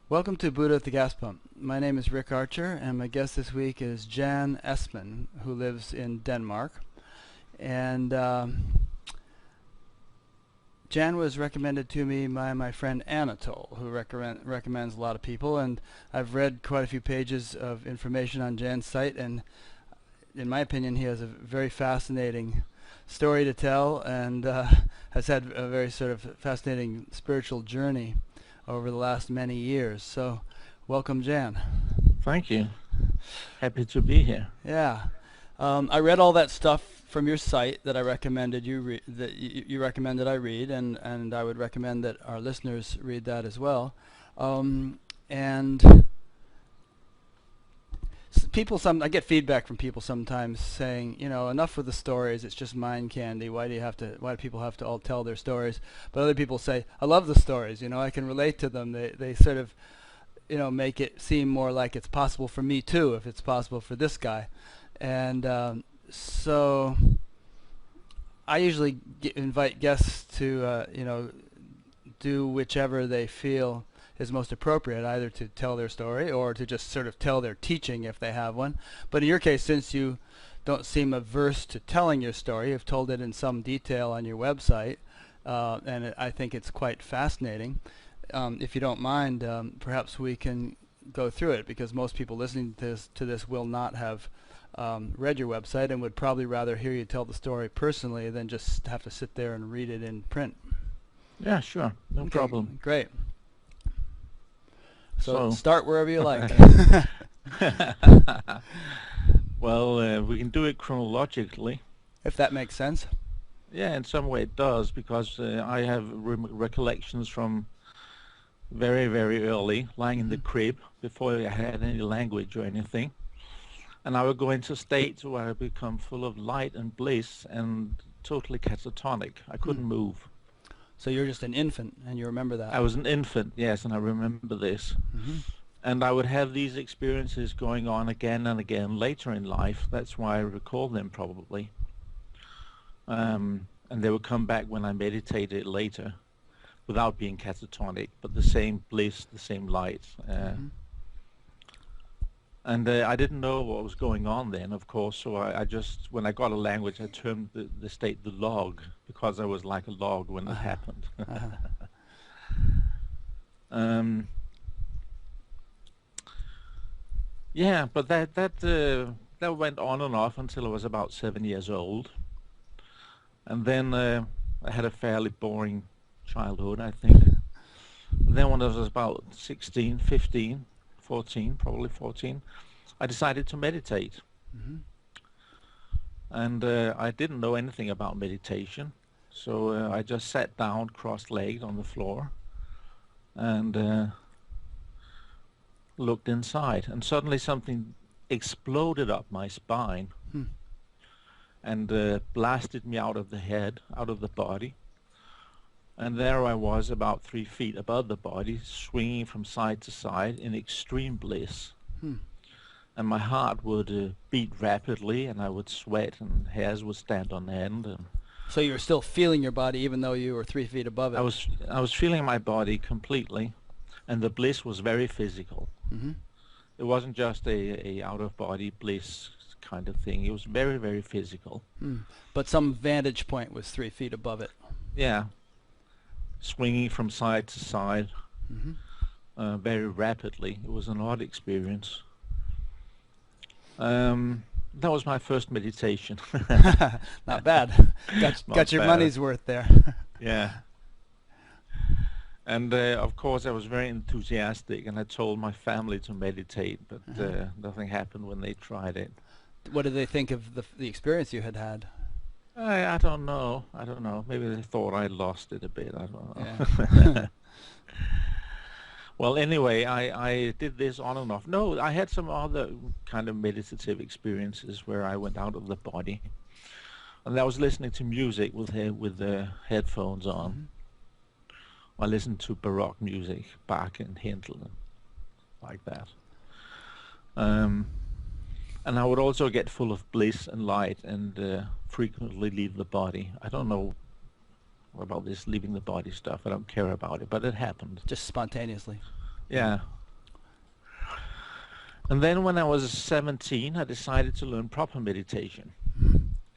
Welcome to Buddha at the Gas Pump. My name is Rick Archer, and my guest this week is Jan Espen, who lives in Denmark. And Jan was recommended to me by my friend Anatole, who recommends a lot of people. And I've read quite a few pages of information on Jan's site, and in my opinion, he has a very fascinating story to tell, and has had a very sort of fascinating spiritual journey over the last many years. So, welcome, Jan. Thank you. Happy to be here. Yeah, I read all that stuff from your site that I recommended you recommended I read, and I would recommend that our listeners read that as well. And I get feedback from people sometimes saying, enough with the stories. It's just mind candy. Why do people have to all tell their stories? But other people say, I love the stories. I can relate to them. They sort of, make it seem more like it's possible for me too, if it's possible for this guy. And so I usually invite guests to, do whichever they feel is most appropriate, either to tell their story or to just sort of tell their teaching if they have one. But in your case, since you don't seem averse to telling your story, you've told it in some detail on your website, I think it's quite fascinating. If you don't mind, perhaps we can go through it, because most people listening to this will not have read your website and would probably rather hear you tell the story personally than just have to sit there and read it in print. Yeah, sure. No Okay, problem. great. So So, start wherever you like. well, we can do it chronologically. If that makes sense. Yeah, in some way it does, because I have recollections from very, very early, lying in the Hmm. crib before I had any language or anything. And I would go into states where I become full of light and bliss and totally catatonic. I Hmm. couldn't move. So you're just an infant and you remember that. I was an infant, yes, and I remember this. Hmm. And I would have these experiences going on again and again later in life. That's why I recall them probably. And they would come back when I meditated later without being catatonic, but the same bliss, the same light. Hmm. And I didn't know what was going on then, of course, so I just, when I got a language, I termed the state the log, because I was like a log when it Uh-huh. happened. Uh-huh. um, yeah, but that went on and off until I was about 7 years old. And then I had a fairly boring childhood, I think. Then when I was about 16, 15, 14, probably 14, I decided to meditate. Hmm. And I didn't know anything about meditation. So I just sat down cross-legged on the floor and looked inside. And suddenly something exploded up my spine Hmm. and blasted me out of the head, out of the body. And there I was about 3 feet above the body, swinging from side to side in extreme bliss. Hmm. And my heart would beat rapidly, and I would sweat, and hairs would stand on end. And So you were still feeling your body even though you were 3 feet above I it. was I was feeling my body completely, and the bliss was very physical. Hmm. It wasn't just a out-of-body bliss kind of thing. It was very, very physical. Hmm. But some vantage point was 3 feet above it. Yeah, swinging from side to side Hmm. very rapidly. It was an odd experience. That was my first meditation. Not bad. Got Not your bad. money's worth there. Yeah. And of course I was very enthusiastic, and I told my family to meditate, but Uh-huh. nothing happened when they tried it. What did they think of the experience you had had? I don't know. I don't know. Maybe they thought I lost it a bit. I don't Yeah. know. Well, anyway, I did this on and off. No, I had some other kind of meditative experiences where I went out of the body, and I was listening to music with the headphones on. Hmm. I listened to Baroque music, Bach and Handel, and like that. Um, and I would also get full of bliss and light, and frequently leave the body. I don't know about this leaving the body stuff. I don't care about it, but it happened. Just spontaneously. Yeah. Yeah. And then when I was 17, I decided to learn proper meditation.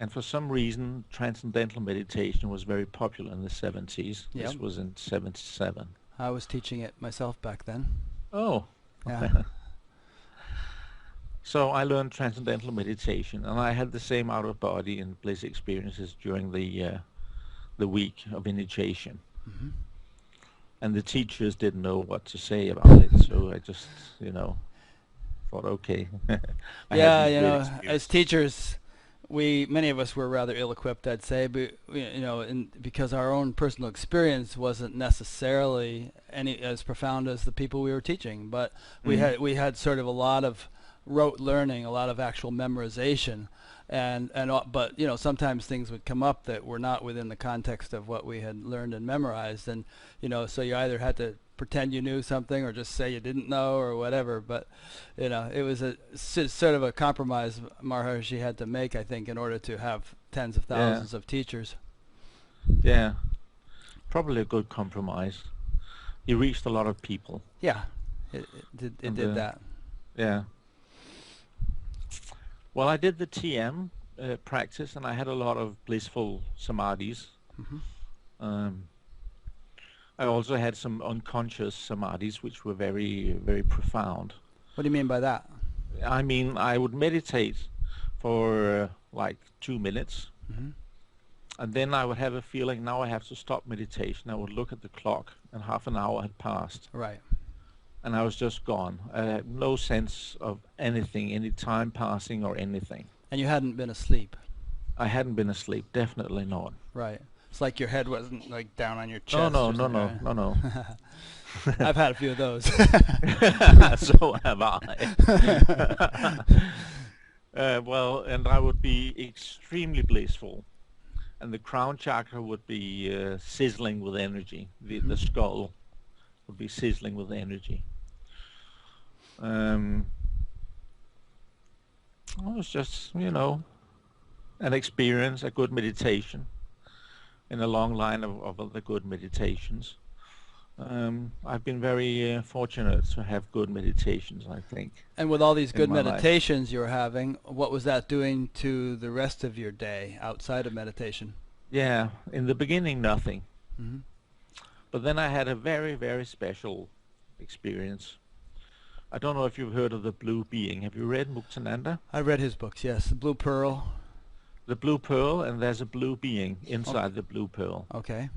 And for some reason, transcendental meditation was very popular in the 70s. Yep. This was in 77. I was teaching it myself back then. Oh. Yeah. So I learned transcendental meditation, and I had the same out-of-body and bliss experiences during the week of initiation. Hmm. And the teachers didn't know what to say about it, so I just, thought, okay. I had Yeah, these you great know, as experiences. teachers, many of us were rather ill-equipped, I'd say, but because our own personal experience wasn't necessarily any as profound as the people we were teaching, but Mhm. we had sort of a lot of rote learning, a lot of actual memorization, but sometimes things would come up that were not within the context of what we had learned and memorized, and so you either had to pretend you knew something or just say you didn't know or whatever, but it was sort of a compromise Maharishi had to make, I think, in order to have tens of Yeah, thousands of teachers. yeah. Probably a good compromise. He reached a lot of people, Yeah, it and did that. yeah. Well, I did the TM practice, and I had a lot of blissful samadhis. Hmm. Um, I also had some unconscious samadhis, which were very, very profound. What do you mean by that? I mean, I would meditate for like 2 minutes, Hmm. and then I would have a feeling now I have to stop meditation. I would look at the clock, and half an hour had passed, Right. and I was just gone. I had no sense of anything, any time passing or anything. And you hadn't been asleep. I hadn't been asleep, definitely not. Right. It's like your head wasn't like down on your No, chest no, or no, something, no, no, no. right? I've had a few of those. So have I. Well, and I would be extremely blissful, and the crown chakra would be sizzling with energy. The Hmm. skull would be sizzling with energy. Um, it was just, an experience, a good meditation in a long line of other good meditations. I've been very fortunate to have good meditations, I think, And with all these in good my life. meditations you were having, what was that doing to the rest of your day outside of meditation? Yeah, in the beginning, nothing. Hmm. But then I had a very, very special experience. I don't know if you've heard of the Blue Being. Have you read Muktananda? I read his books, yes. The Blue Pearl. The Blue Pearl, and there's a Blue Being Okay. inside the Blue Pearl. Okay.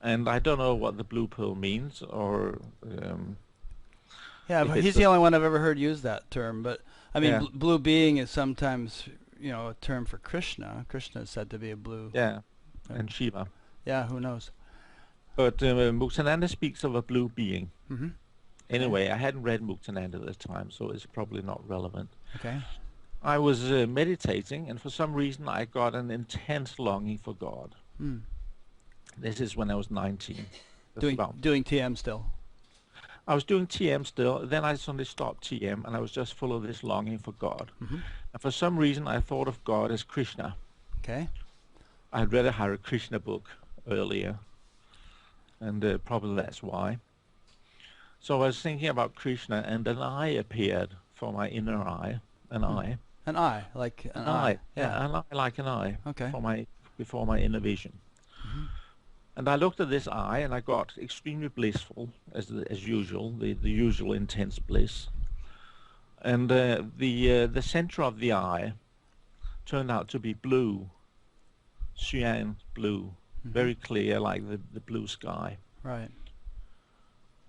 And I don't know what the Blue Pearl means, or Yeah, if it's he's the... the only one I've ever heard use that term. But I mean, Yeah, blue being is sometimes a term for Krishna. Krishna is said to be a blue. yeah, Uh, and Shiva. yeah, who knows? But Muktananda speaks of a Blue Being. Hmm. Okay. Anyway, I hadn't read Muktananda at the time, so it's probably not relevant. Okay. I was meditating, and for some reason I got an intense longing for God. Hmm. This is when I was 19. That's Doing about... doing TM still. I was doing TM still, then I suddenly stopped TM, and I was just full of this longing for God. Hmm. And for some reason I thought of God as Krishna. Okay. I had read a Hare Krishna book earlier, and probably that's why. So I was thinking about Krishna, and an eye appeared for my inner eye, an Hmm. eye. An eye, like an An eye. eye, Yeah. yeah, an eye like an eye Okay. before my inner vision. Hmm. And I looked at this eye, and I got extremely blissful, as usual, the usual intense bliss. And the center of the eye turned out to be blue, cyan blue, Hmm. very clear, like the blue sky. Right.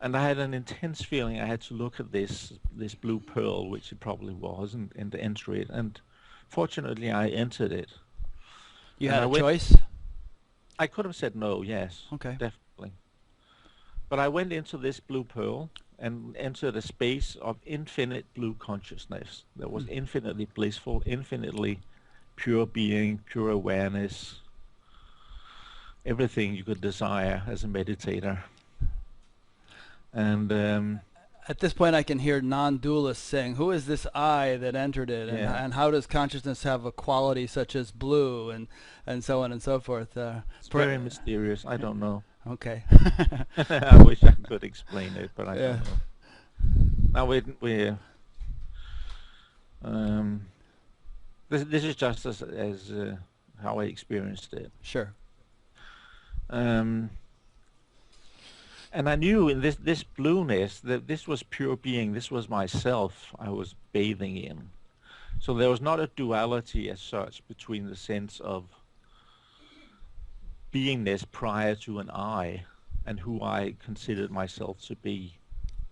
And I had an intense feeling I had to look at this blue pearl, which it probably was, and enter it. And fortunately, I entered it. You And had I a went. choice. I could have said no, yes, Okay. definitely. But I went into this blue pearl and entered a space of infinite blue consciousness that was Hmm. infinitely blissful, infinitely pure being, pure awareness, everything you could desire as a meditator. And At this point, I can hear non-dualists saying, "Who is this I that entered it, yeah, and how does consciousness have a quality such as blue, and so on and so forth?" it's very mysterious. I don't know. Okay. I wish I could explain it, but I Yeah. don't know. Now Um, this is just as how I experienced it. Sure. Um, and I knew in this blueness that this was pure being. This was myself I was bathing in. So there was not a duality as such between the sense of beingness prior to an I and who I considered myself to be.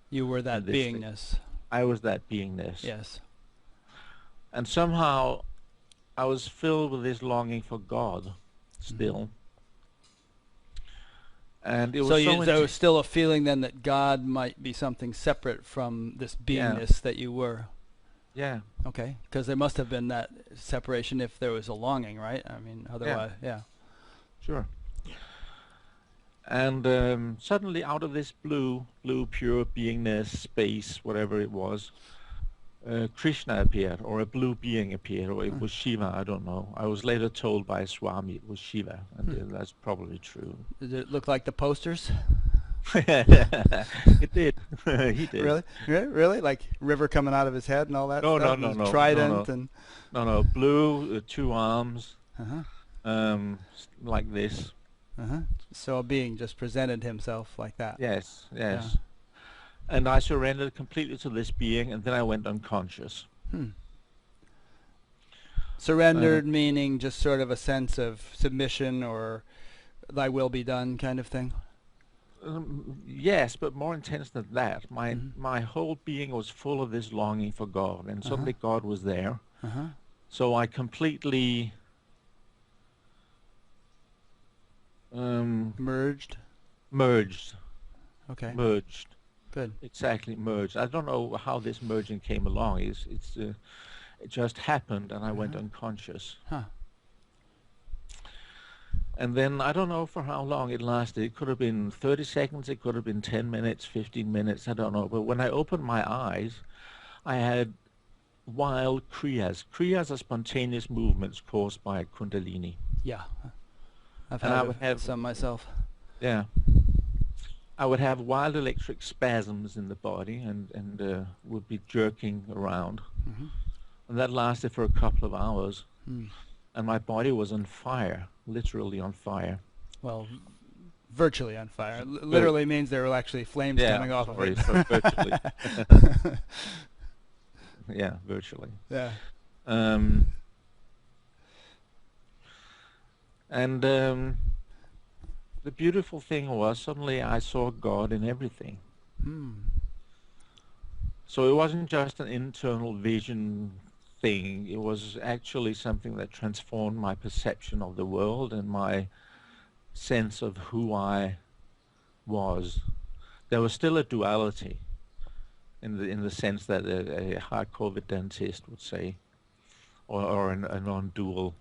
You were in that this thing. beingness. I was that beingness. Yes. And somehow I was filled with this longing for God still. Mhm. And it So was so there was still a feeling then that God might be something separate from this yeah, beingness that you were. yeah, Okay, because there must have been that separation if there was a longing, right? I mean, yeah, otherwise, yeah. sure. And suddenly out of this blue pure beingness, space, whatever it was, Krishna appeared, or a blue being appeared, or it Hmm. was Shiva, I don't know. I was later told by Swami it was Shiva, and Hmm. that's probably true. Did it look like the posters? It did. He did. Really? Really? Like river coming out of his head and all that No, stuff? no, And no, his no, no, trident no, and... no, no. Blue, two arms, Uh-huh. like this. Uh-huh. So a being just presented himself like that. Yes, Yeah. yes. And I surrendered completely to this being, and then I went unconscious. Hmm. Uh, Surrendered meaning just sort of a sense of submission or thy will be done kind of thing? yes, but more intense than that. Mhm. My whole being was full of this longing for God, and Uh-huh. suddenly God was there. Uh-huh. So I completely Merged? merged, Okay. merged, Good. exactly merged. I don't know how this merging came along. It just happened, and I went Uh-huh. unconscious. Huh. And then I don't know for how long it lasted. It could have been 30 seconds, it could have been 10 minutes, 15 minutes, I don't know. But when I opened my eyes, I had wild kriyas. Kriyas are spontaneous movements caused by Kundalini. Yeah. I've And I had would have, some myself. yeah, I would have wild electric spasms in the body and would be jerking around. Mm-hmm. And that lasted for a couple of hours. Hmm. And my body was on fire, literally on fire. Well, virtually on fire. Vir- Literally means there were actually flames Yeah, coming off of sorry, it. so virtually. Yeah, virtually. Yeah. Um, and the beautiful thing was suddenly I saw God in everything. Hmm. So it wasn't just an internal vision thing. It was actually something that transformed my perception of the world and my sense of who I was. There was still a duality in the sense that a hardcore Vedantist would say, or a non-dual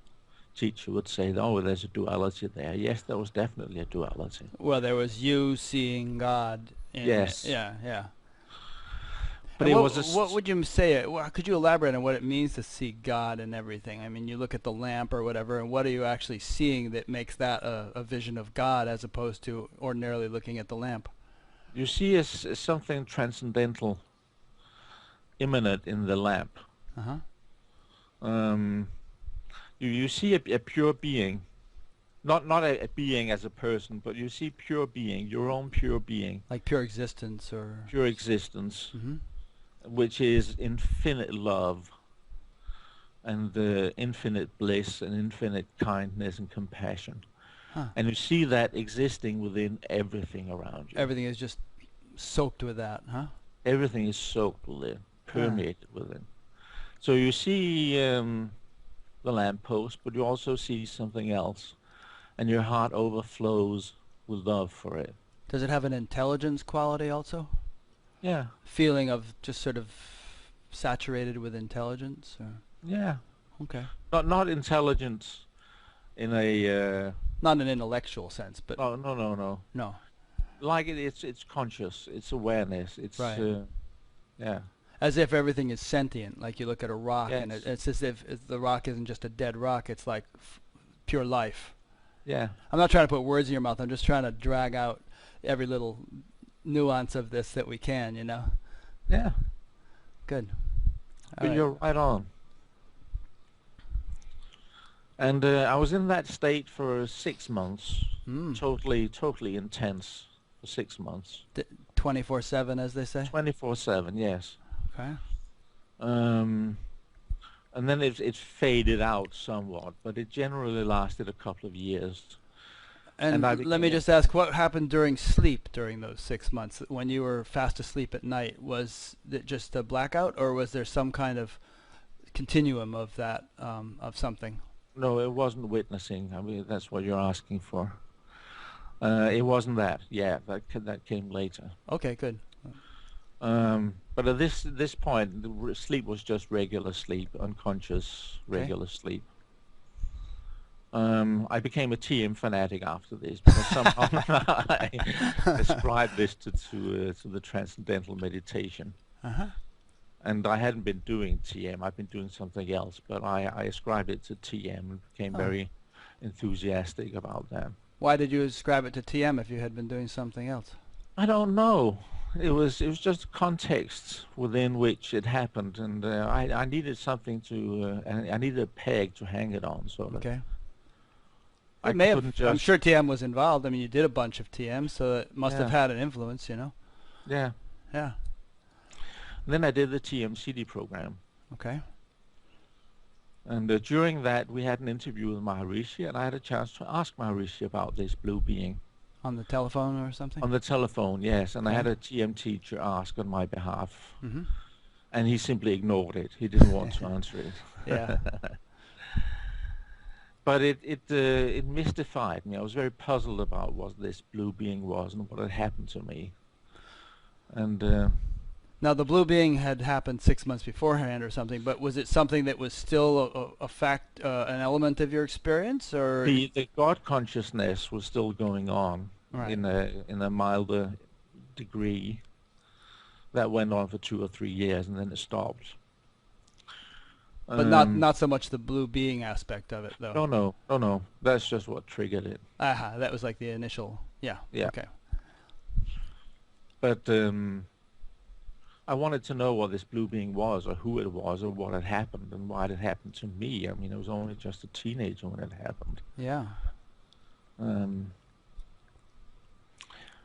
teacher would say, oh, there's a duality there. Yes, there was definitely a duality. Well, there was you seeing God in it. Yes. Yeah, yeah. But And it what, was what would you say? Could you elaborate on what it means to see God in everything? I mean, you look at the lamp or whatever, and what are you actually seeing that makes that a vision of God as opposed to ordinarily looking at the lamp? you see as something transcendental, immanent in the lamp. Uh-huh. You see a pure being, not a being as a person, but you see pure being, your own pure being, Like pure existence or... pure existence, Mm-hmm. which is infinite love and infinite bliss and infinite kindness and compassion. Huh. And you see that existing within everything around you. Everything is just soaked with that, huh? Everything is soaked with it, permeated with it. So you see the lamppost, but you also see something else, and your heart overflows with love for it. Does it have an intelligence quality also? Yeah, Feeling of just sort of saturated with intelligence? Or? yeah. Okay. Not intelligence in a Not in an intellectual sense, but no. no. Like it's conscious, it's awareness, it's Right. yeah, As if everything is sentient. Like you look at a rock and Yes. it's as if the rock isn't just a dead rock. It's like pure life. yeah. I'm not trying to put words in your mouth. I'm just trying to drag out every little nuance of this that we can, you know? Yeah. Good. All right. You're right on. And I was in that state for 6 months, Mm. totally intense for 6 months, 24/7, as they say. 24/7, yes. Okay. Um, and then it faded out somewhat, but it generally lasted a couple of years. And I And let me became, just ask, what happened during sleep during those 6 months when you were fast asleep at night? Was it just a blackout, or was there some kind of continuum of that, of something? no, it wasn't witnessing. I mean, that's what you're asking for. It wasn't that. Yeah, that came later. Okay, good. But at this point, sleep was just regular sleep, unconscious Okay. regular sleep. I became a TM fanatic after this because somehow I ascribed this to the transcendental meditation, Uh-huh. and I hadn't been doing TM. I've been doing something else, but I ascribed it to TM and became Oh. very enthusiastic about that. Why did you ascribe it to TM if you had been doing something else? I don't know. It was just context within which it happened, and I needed something to I needed a peg to hang it on, sort of. Okay. I It may have. couldn't I'm just sure TM was involved. I mean, you did a bunch of TM, so it must have yeah had an influence, you know? yeah. Yeah. Then I did the TM-CD program, Okay. and during that we had an interview with Maharishi, and I had a chance to ask Maharishi about this blue being On the telephone or something? on the telephone. Yes, and I had Okay. a TM teacher ask on my behalf, Mm-hmm. and he simply ignored it. He didn't want to answer Yeah. it. But it mystified me. I was very puzzled about what this blue being was and what had happened to me. And Now, the blue being had happened 6 months beforehand or something, but was it something that was still a fact, an element of your experience, or? the God consciousness was still going on Right. in a milder degree. That went on for 2 or 3 years, and then it stopped. But not so much the blue being aspect of it, though. No. That's just what triggered it. Aha, that was like the initial. Yeah. Yeah. Okay. But I wanted to know what this blue being was, or who it was, or what had happened, and why it had happened to me. I mean, I was only just a teenager when it happened. Yeah. Um,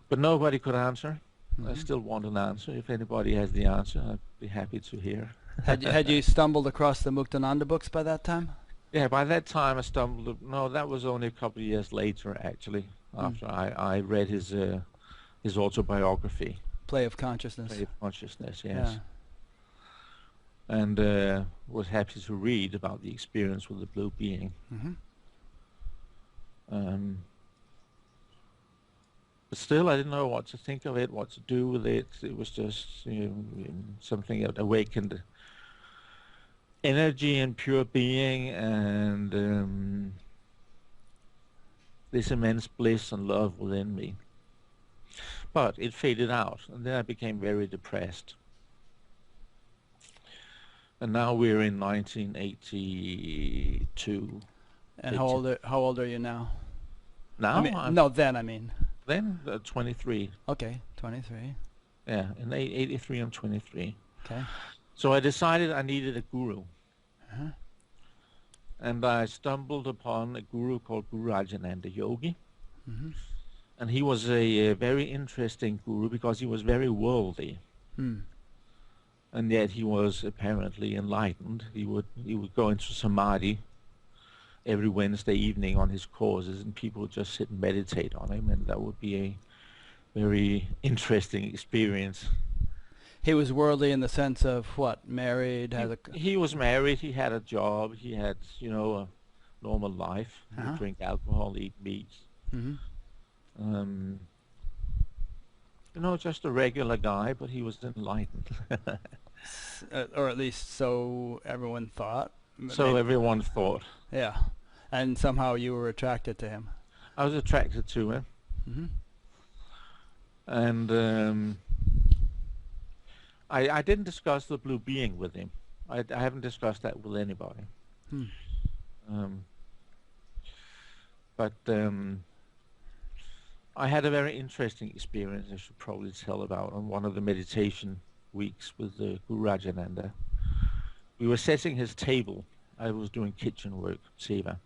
but nobody could answer. I Mhm. still want an answer. If anybody has the answer, I'd be happy to hear. Had you stumbled across the Muktananda books by that time? Yeah, by that time I stumbled. No, that was only a couple of years later, actually. Mm. After I read his autobiography, Play of Consciousness. Play of Consciousness, Yeah. yes, and was happy to read about the experience with the blue being. Mm-hmm. But still, I didn't know what to think of it, what to do with it. It was just something that awakened energy and pure being, and this immense bliss and love within me. But it faded out, and then I became very depressed. And now we're in 1982. And how old are you now? Now I mean, I'm no, then I mean. then 23. Okay, 23. Yeah, in 83 I'm 23. Okay. So I decided I needed a guru. Uh-huh. And I stumbled upon a guru called Guru Rajananda Yogi. Mm-hmm. And he was a very interesting guru because he was very worldly. Hmm. And yet he was apparently enlightened. He would go into samadhi every Wednesday evening on his courses, and people would just sit and meditate on him, and that would be a very interesting experience. He was worldly in the sense of what? Married, has a. He was married, he had a job, he had, a normal life. He Uh-huh. would drink alcohol, eat meat. Mm-hmm. Just a regular guy, but he was enlightened. Or at least so everyone thought. So Maybe. everyone thought. Yeah. And somehow you were attracted to him. I was attracted to him. Mm-hmm. And I didn't discuss the blue being with him. I haven't discussed that with anybody. Hmm. But I had a very interesting experience I should probably tell about on one of the meditation weeks with Guru Rajananda. And he was a very interesting guru because he was very worldly. And yet he was apparently enlightened. He would go into samadhi every Wednesday evening on his courses, and people would just sit and meditate on him, and that would be a very interesting experience. So everyone thought. I didn't discuss the blue being with him. I discussed that with anybody. But we were setting his table. I was doing kitchen work, Seva.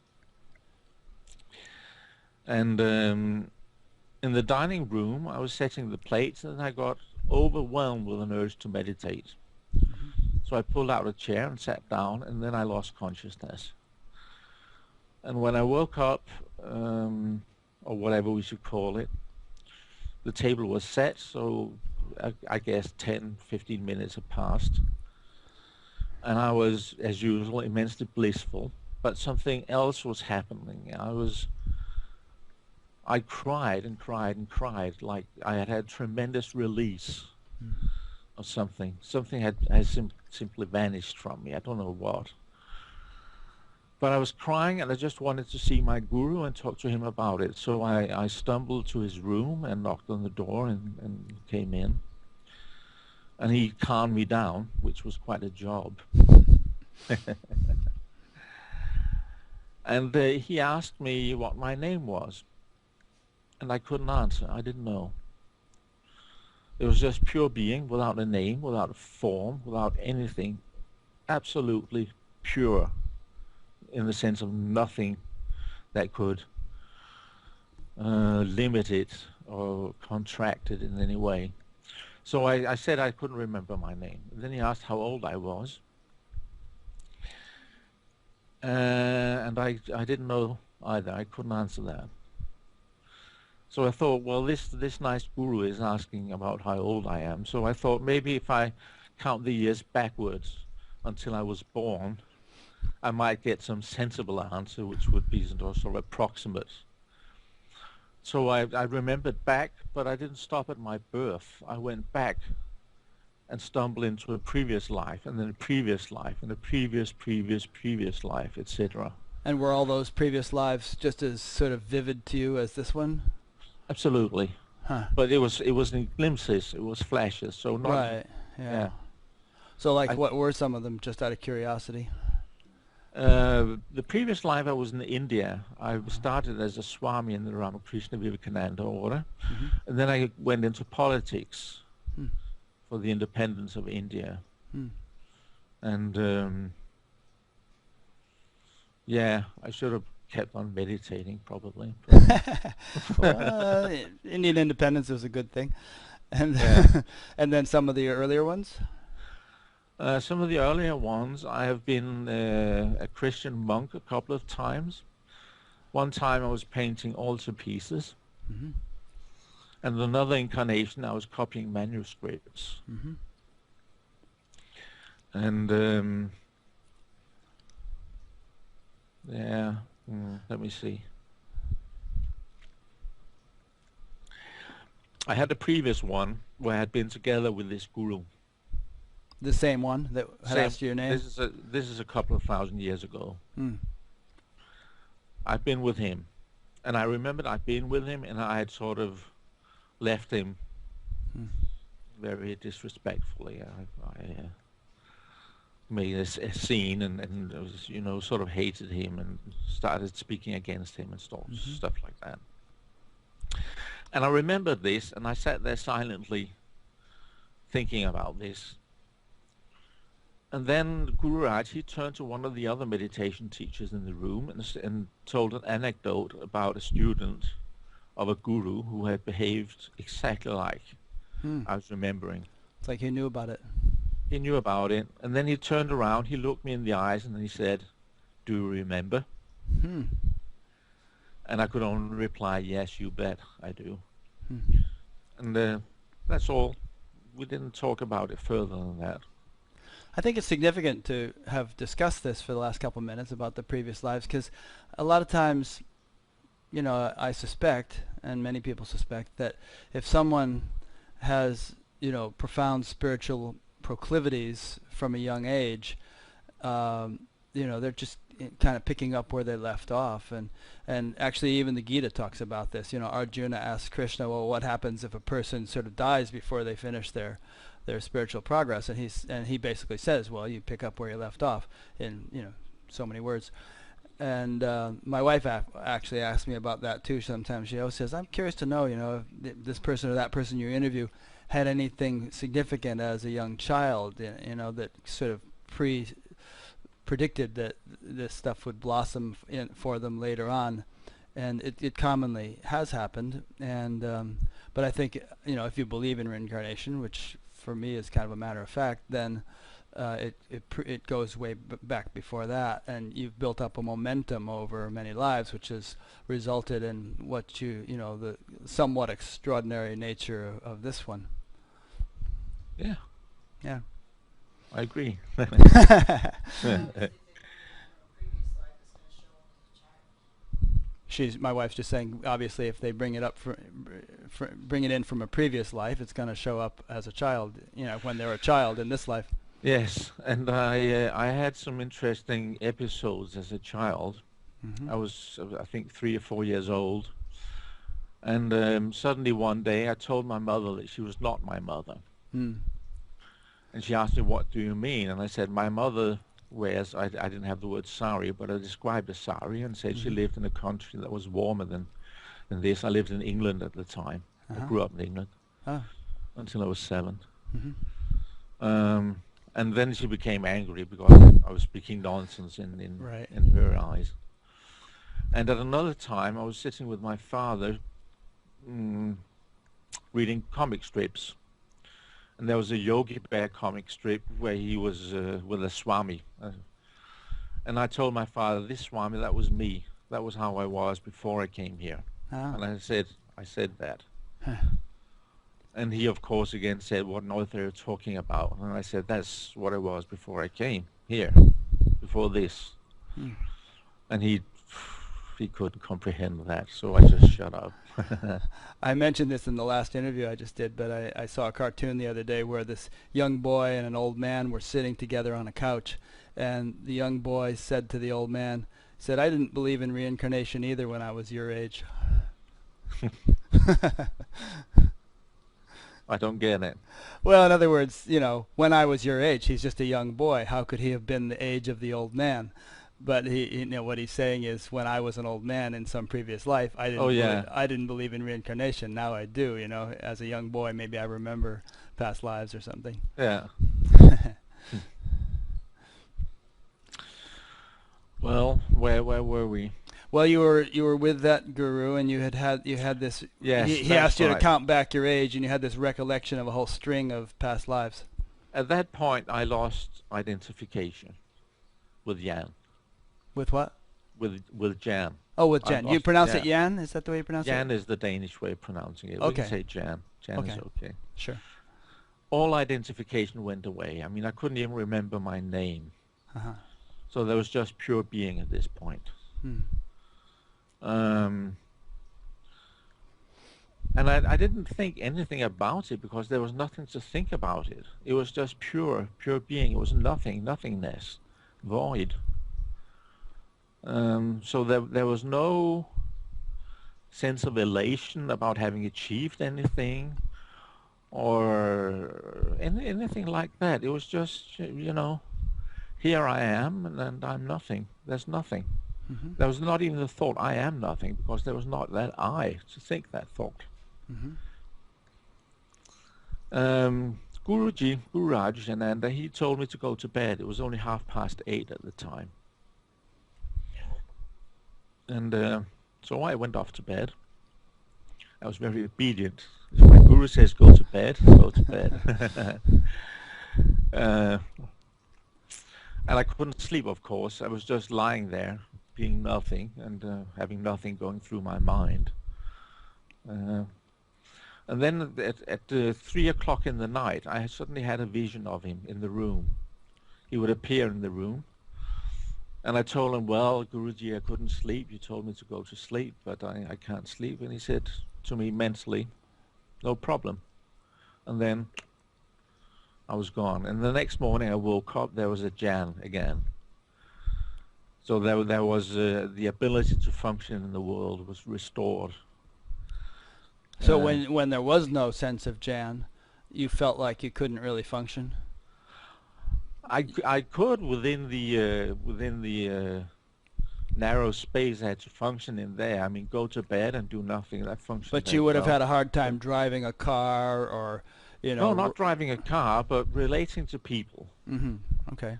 And in the dining room, I was setting the plates, and I got overwhelmed with an urge to meditate. Mhm. So I pulled out a chair and sat down, and then I lost consciousness. And when I woke up, or whatever we should call it, the table was set, so I guess 10, 15 minutes had passed. And I was, as usual, immensely blissful, but something else was happening. I cried and cried and cried, like I had had tremendous release Mhm. of something. Something had simply vanished from me. I don't know what. But I was crying, and I just wanted to see my guru and talk to him about it. So I stumbled to his room and knocked on the door and came in. And he calmed me down, which was quite a job. And he asked me what my name was. And I couldn't answer. I didn't know. It was just pure being, without a name, without a form, without anything. Absolutely pure, in the sense of nothing that could limit it or contract it in any way. So I said I couldn't remember my name. Then he asked how old I was. And I didn't know either. I couldn't answer that. So I thought, well, this nice guru is asking about how old I am. So I thought maybe if I count the years backwards until I was born, I might get some sensible answer, which would be sort of approximate. So I remembered back, but I didn't stop at my birth. I went back and stumbled into a previous life, and then a previous life, and a previous life, etc. And were all those previous lives just as sort of vivid to you as this one? Absolutely. Huh. But it was in glimpses, it was flashes, so not... Right. Yeah. Yeah. So, like, I, what were some of them, just out of curiosity? the previous life I was in India. I Uh-huh. started as a Swami in the Ramakrishna Vivekananda order, Mm-hmm. and then I went into politics Hmm. for the independence of India. Hmm. And yeah, I should have kept on meditating probably. Well, Indian independence was a good thing. And Yeah. and then some of the earlier ones? Some of the earlier ones, I have been a Christian monk a couple of times. One time I was painting altarpieces, Mm-hmm. and another incarnation I was copying manuscripts. Mm-hmm. And yeah, let me see. I had a previous one where I had been together with this guru. The same one that had Same. asked you your name? This is a couple of thousand years ago. Hmm. I've been with him, and I remembered I'd been with him, and I had sort of left him Hmm. very disrespectfully. I made a scene and was, sort of hated him and started speaking against him and Mm-hmm. stuff like that. And I remembered this, and I sat there silently thinking about this. And then Guru Raj, he turned to one of the other meditation teachers in the room and told an anecdote about a student of a guru who had behaved exactly like Hmm. I was remembering. It's like he knew about it. He knew about it, and then he turned around, he looked me in the eyes, and he said, "Do you remember?" Hmm. And I could only reply, "Yes, you bet, I do." Hmm. And that's all. We didn't talk about it further than that. I think it's significant to have discussed this for the last couple of minutes about the previous lives, because a lot of times, I suspect, and many people suspect, that if someone has, profound spiritual proclivities from a young age, they're just kind of picking up where they left off. And actually even the Gita talks about this. Arjuna asks Krishna, well, what happens if a person sort of dies before they finish their spiritual progress? And he basically says, well, you pick up where you left off in, so many words. And my wife actually asks me about that too sometimes. She always says, I'm curious to know, if this person or that person you interview had anything significant as a young child, that sort of predicted that this stuff would blossom for them later on, and it commonly has happened. And but I think, if you believe in reincarnation, which for me is kind of a matter of fact, then it goes way back before that, and you've built up a momentum over many lives, which has resulted in what the somewhat extraordinary nature of this one. Yeah, Yeah. I agree. My wife's just saying, obviously, if they bring it up bring it in from a previous life, it's going to show up as a child, when they're a child in this life. Yes, and I had some interesting episodes as a child. Mm-hmm. I was, I think, 3 or 4 years old, and suddenly one day I told my mother that she was not my mother. Mm. And she asked me, "What do you mean?" And I said, "My mother wears," I didn't have the word sari, but I described a sari and said she lived in a country that was warmer than this. I lived in England at the time. I grew up in England until I was 7. Mm-hmm. And then she became angry because I was speaking nonsense in her eyes. And at another time, I was sitting with my father reading comic strips. And there was a Yogi Bear comic strip where he was with a Swami. And I told my father, "This Swami, that was me. That was how I was before I came here." And I said that. And he, of course, again said, "What on earth are you talking about?" And I said, "That's what I was before I came here, before this." And he couldn't comprehend that, so I just shut up. I mentioned this in the last interview I just did, but I saw a cartoon the other day where this young boy and an old man were sitting together on a couch, and the young boy said to the old man, "I didn't believe in reincarnation either when I was your age." I don't get it. Well, in other words, when I was your age, he's just a young boy. How could he have been the age of the old man? But what he's saying is, when I was an old man in some previous life, I didn't believe in reincarnation. Now I do. As a young boy, maybe I remember past lives or something. Yeah. Well, where were we? Well, you were with that guru, and you had this. Yes, he asked you right. to count back your age, and you had this recollection of a whole string of past lives. At that point, I lost identification with Jan. With what? With Jan. Oh, with Jan. You pronounce it Jan? Is that the way you pronounce it? Jan is the Danish way of pronouncing it. Okay. We can say Jan. Jan is okay. Sure. All identification went away. I mean, I couldn't even remember my name. So there was just pure being at this point. And I didn't think anything about it because there was nothing to think about it. It was just pure being. It was nothing, nothingness, void. So there was no sense of elation about having achieved anything or anything like that. It was just, here I am and I'm nothing. There's nothing. There was not even the thought, I am nothing, because there was not that I to think that thought. Guru Rajananda, he told me to go to bed. It was only 8:30 at the time. And so I went off to bed. I was very obedient. If my guru says go to bed, go to bed. And I couldn't sleep, of course. I was just lying there, being nothing, and having nothing going through my mind. And then at 3 o'clock in the night, I suddenly had a vision of him in the room. He would appear in the room. And I told him, "Well, Guruji, I couldn't sleep. You told me to go to sleep, but I can't sleep." And he said to me mentally, "No problem." And then I was gone. And the next morning I woke up, there was a Jan again. So there was the ability to function in the world was restored. So when there was no sense of Jan, you felt like you couldn't really function? I could within the narrow space I had to function in there. I mean, go to bed and do nothing. That functioned. But you would have had a hard time driving a car, or No, not driving a car, but relating to people. Okay.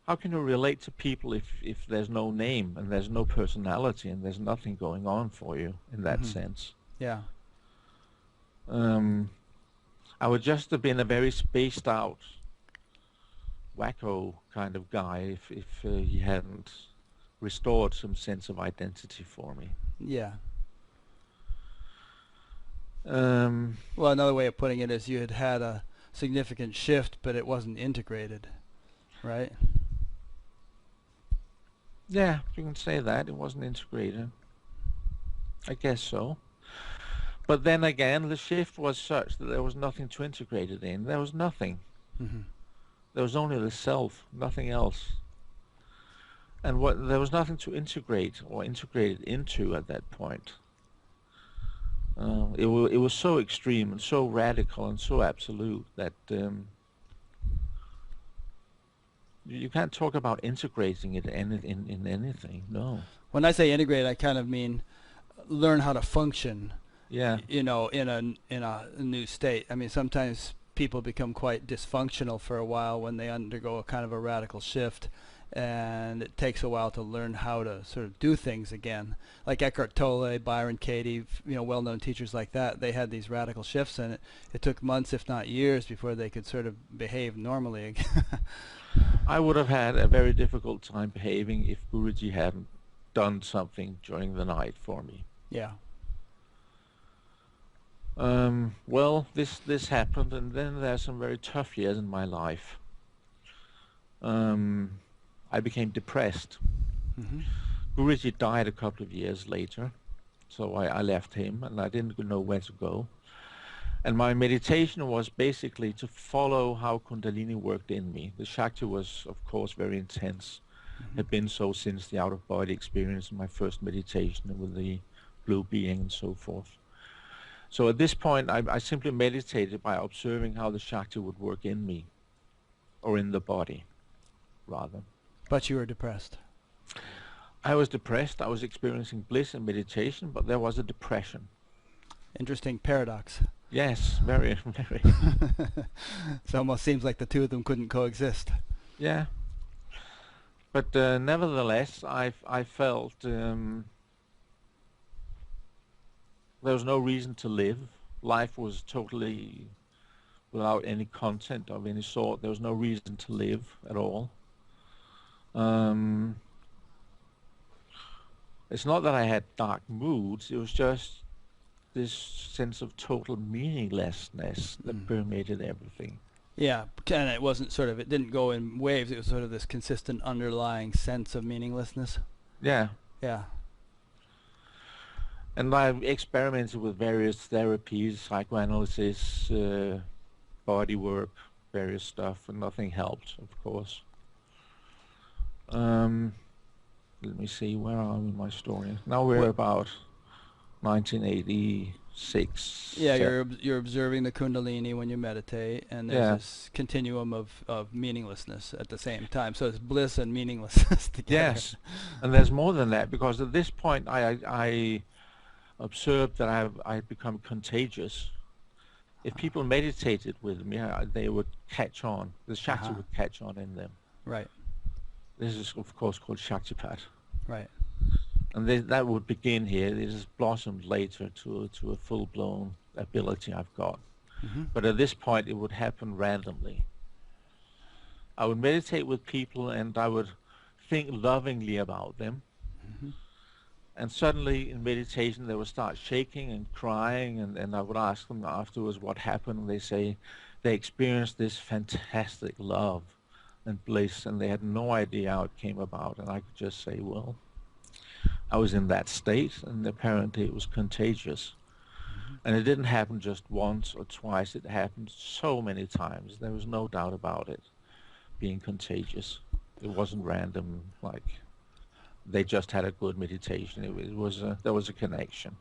how can you relate to people if there's no name and there's no personality and there's nothing going on for you in that Hmm. sense? Yeah. Um, I would just have been a very spaced out, wacko kind of guy if he hadn't restored some sense of identity for me. Yeah. Um, Well, another way of putting it is you had had a significant shift, but it wasn't integrated, right? yeah, you can say that. It wasn't integrated. I guess so. But then again, the shift was such that there was nothing to integrate it in. There was nothing. Hmm. There was only the self, nothing else. And there was nothing to integrate or integrate it into at that point. It was so extreme and so radical and so absolute that you can't talk about integrating it in anything. No. When I say integrate, I kind of mean learn how to function, Yeah. you know, in a new state. I mean, sometimes people become quite dysfunctional for a while when they undergo a kind of a radical shift, and it takes a while to learn how to sort of do things again. Like Eckhart Tolle, Byron Katie, you know, well-known teachers like that, they had these radical shifts, and it took months, if not years, before they could sort of behave normally again. I would have had a very difficult time behaving if Guruji hadn't done something during the night for me. Yeah. Well, this happened, and then there's some very tough years in my life. Um, I became depressed. Hmm. Guruji died a couple of years later, so I left him, and I didn't know where to go. And my meditation was basically to follow how Kundalini worked in me. The Shakti was, of course, very intense. Hmm. Had been so since the out-of-body experience in my first meditation with the blue being and so forth. So at this point, I simply meditated by observing how the Shakti would work in me, or in the body, rather. But you were depressed. I was depressed. I was experiencing bliss and meditation, but there was a depression. Interesting paradox. Yes, very, very. It almost seems like the two of them couldn't coexist. Yeah. But nevertheless, I felt there was no reason to live. Life was totally without any content of any sort. There was no reason to live at all. It's not that I had dark moods. It was just this sense of total meaninglessness that Mm. permeated everything. Yeah, and it wasn't sort of, it didn't go in waves. It was sort of this consistent underlying sense of meaninglessness. Yeah. Yeah. And I experimented with various therapies, psychoanalysis, body work, various stuff, and nothing helped, of course. Let me see, where are we in my story? Now we're What? about 1986. Yeah, you're observing the Kundalini when you meditate, and there's Yeah, this continuum of meaninglessness at the same time. So it's bliss and meaninglessness together. yes. And there's more than that, because at this point I observed that I had become contagious. If people meditated with me, they would catch on. The Shakti Uh-huh. would catch on in them. Right. This is, of course, called Shaktipat. Right. And that would begin here. This has blossomed later to a full-blown ability I've got. Hmm. But at this point, it would happen randomly. I would meditate with people, and I would think lovingly about them. Hmm. And suddenly, in meditation, they would start shaking and crying, and I would ask them afterwards what happened. And they say they experienced this fantastic love and bliss, and they had no idea how it came about. And I could just say, well, I was in that state, and apparently it was contagious. Hmm. And it didn't happen just once or twice. It happened so many times. There was no doubt about it being contagious. It wasn't random, like they just had a good meditation. It was there was a connection.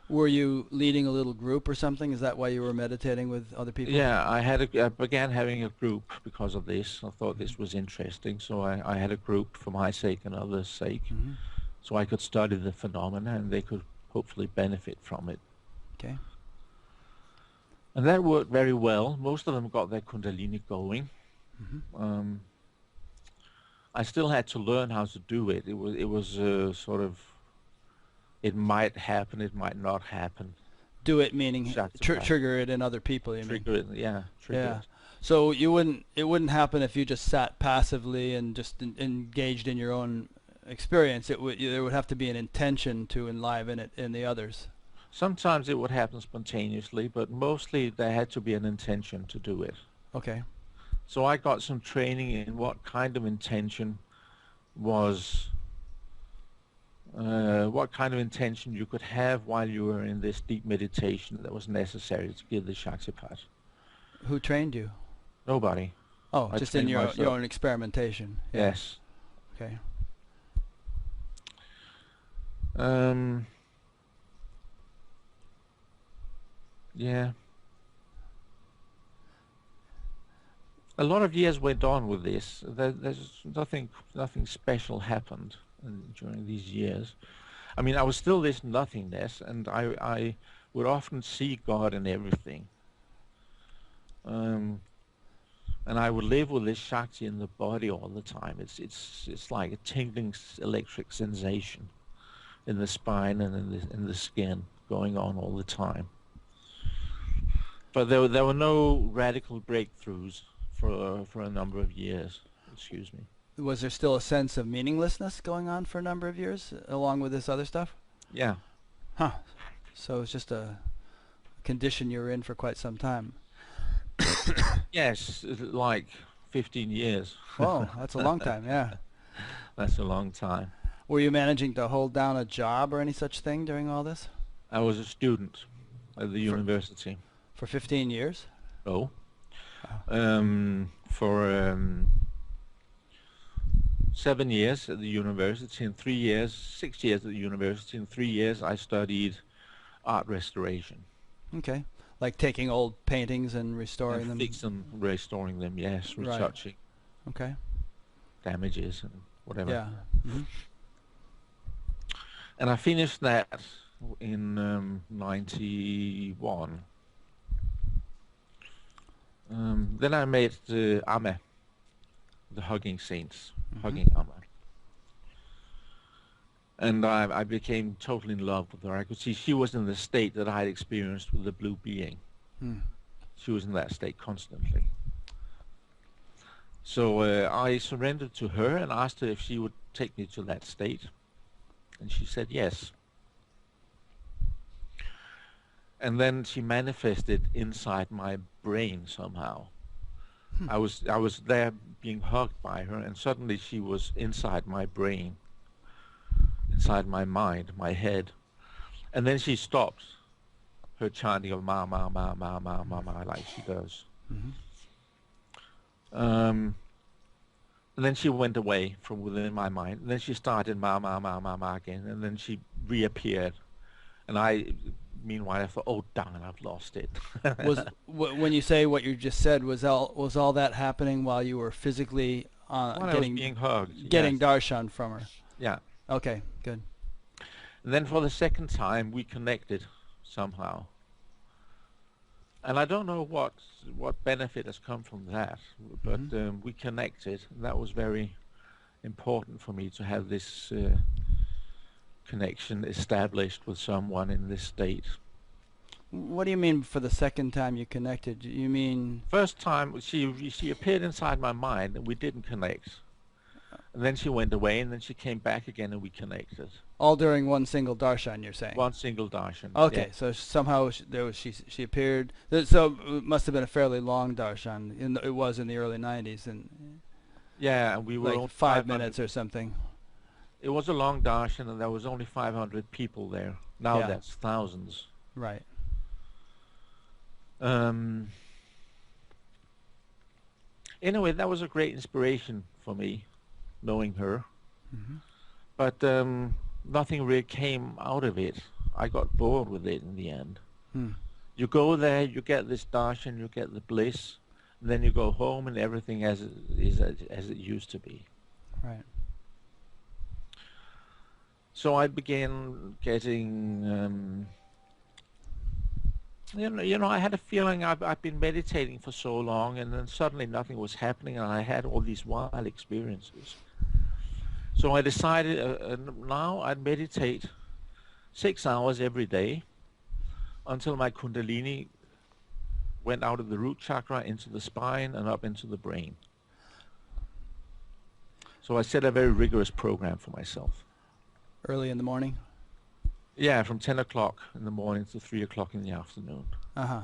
Were you leading a little group or something? Is that why you were meditating with other people? Yeah, I began having a group because of this. I thought this was interesting, so I had a group for my sake and others' sake, Hmm. so I could study the phenomena and they could hopefully benefit from it. Okay. And that worked very well. Most of them got their Kundalini going. Hmm. I still had to learn how to do it. It was sort of, it might happen, it might not happen. Do it meaning Shaktipat. trigger it in other people, you mean? Trigger it, yeah, trigger Yeah. it. So it wouldn't happen if you just sat passively and just engaged in your own experience. There would have to be an intention to enliven it in the others. Sometimes it would happen spontaneously, but mostly there had to be an intention to do it. Okay. So I got some training in what kind of intention was, what kind of intention you could have while you were in this deep meditation that was necessary to give the Shaktipat. Who trained you? Nobody. Oh, I just in trained your myself. own experimentation. Yeah. Yes. Okay. Yeah. A lot of years went on with this. There's nothing special happened during these years. I mean, I was still this nothingness, and I would often see God in everything. And I would live with this Shakti in the body all the time. It's like a tingling electric sensation in the spine and in the skin going on all the time. But there were no radical breakthroughs for a number of years. Excuse me. Was there still a sense of meaninglessness going on for a number of years along with this other stuff? Yeah. Huh. So it's just a condition you were in for quite some time. Yes, like 15 years. Whoa, that's a long time, yeah. That's a long time. Were you managing to hold down a job or any such thing during all this? I was a student at the university. For 15 years? Oh. Wow. For 7 years at the university, and 3 years, 6 years at the university, and 3 years I studied art restoration. Okay. Like taking old paintings and restoring them? Fix them, restoring them, yes, Right. retouching Okay. damages and whatever. Yeah. Mm-hmm. And I finished that in 91. Then I met Amma, the Hugging Saints, Hugging Amma. And I became totally in love with her. I could see she was in the state that I had experienced with the blue being. Hmm. She was in that state constantly. So I surrendered to her and asked her if she would take me to that state. And she said yes. And then she manifested inside my brain somehow. I was there being hugged by her, and suddenly she was inside my brain, inside my mind, my head. And then she stopped her chanting of ma, ma, ma, ma, ma, ma, ma, like she does. Mm-hmm. And then she went away from within my mind. And then she started ma, ma, ma, ma, ma again. And then she reappeared. And meanwhile, I thought, oh, darn, I've lost it. When you say what you just said, was all that happening while you were physically While I was being hugged. getting yes. darshan from her? Yeah. Okay, good. And then for the second time, we connected somehow. And I don't know what benefit has come from that, but we connected. And that was very important for me to have this connection established with someone in this state. What do you mean for the second time you connected? You mean... First time, she appeared inside my mind and we didn't connect. And then she went away and then she came back again and we connected. All during one single darshan, you're saying? One single darshan. Okay, yeah. so somehow she appeared. So it must have been a fairly long darshan. It was in the early 90s, and Yeah, and we were like only 5 minutes or something. It was a long darshan and there was only 500 people there. Now Yeah. that's thousands. Right. Anyway, that was a great inspiration for me, knowing her. Mm-hmm. But nothing really came out of it. I got bored with it in the end. Hmm. You go there, you get this darshan, you get the bliss, and then you go home and everything as it used to be. Right. So I began getting I had a feeling I've been meditating for so long, and then suddenly nothing was happening, and I had all these wild experiences. So I decided now I'd meditate 6 hours every day until my Kundalini went out of the root chakra into the spine and up into the brain. So I set a very rigorous program for myself. Early in the morning. Yeah, from 10 o'clock in the morning to 3 o'clock in the afternoon. Uh-huh.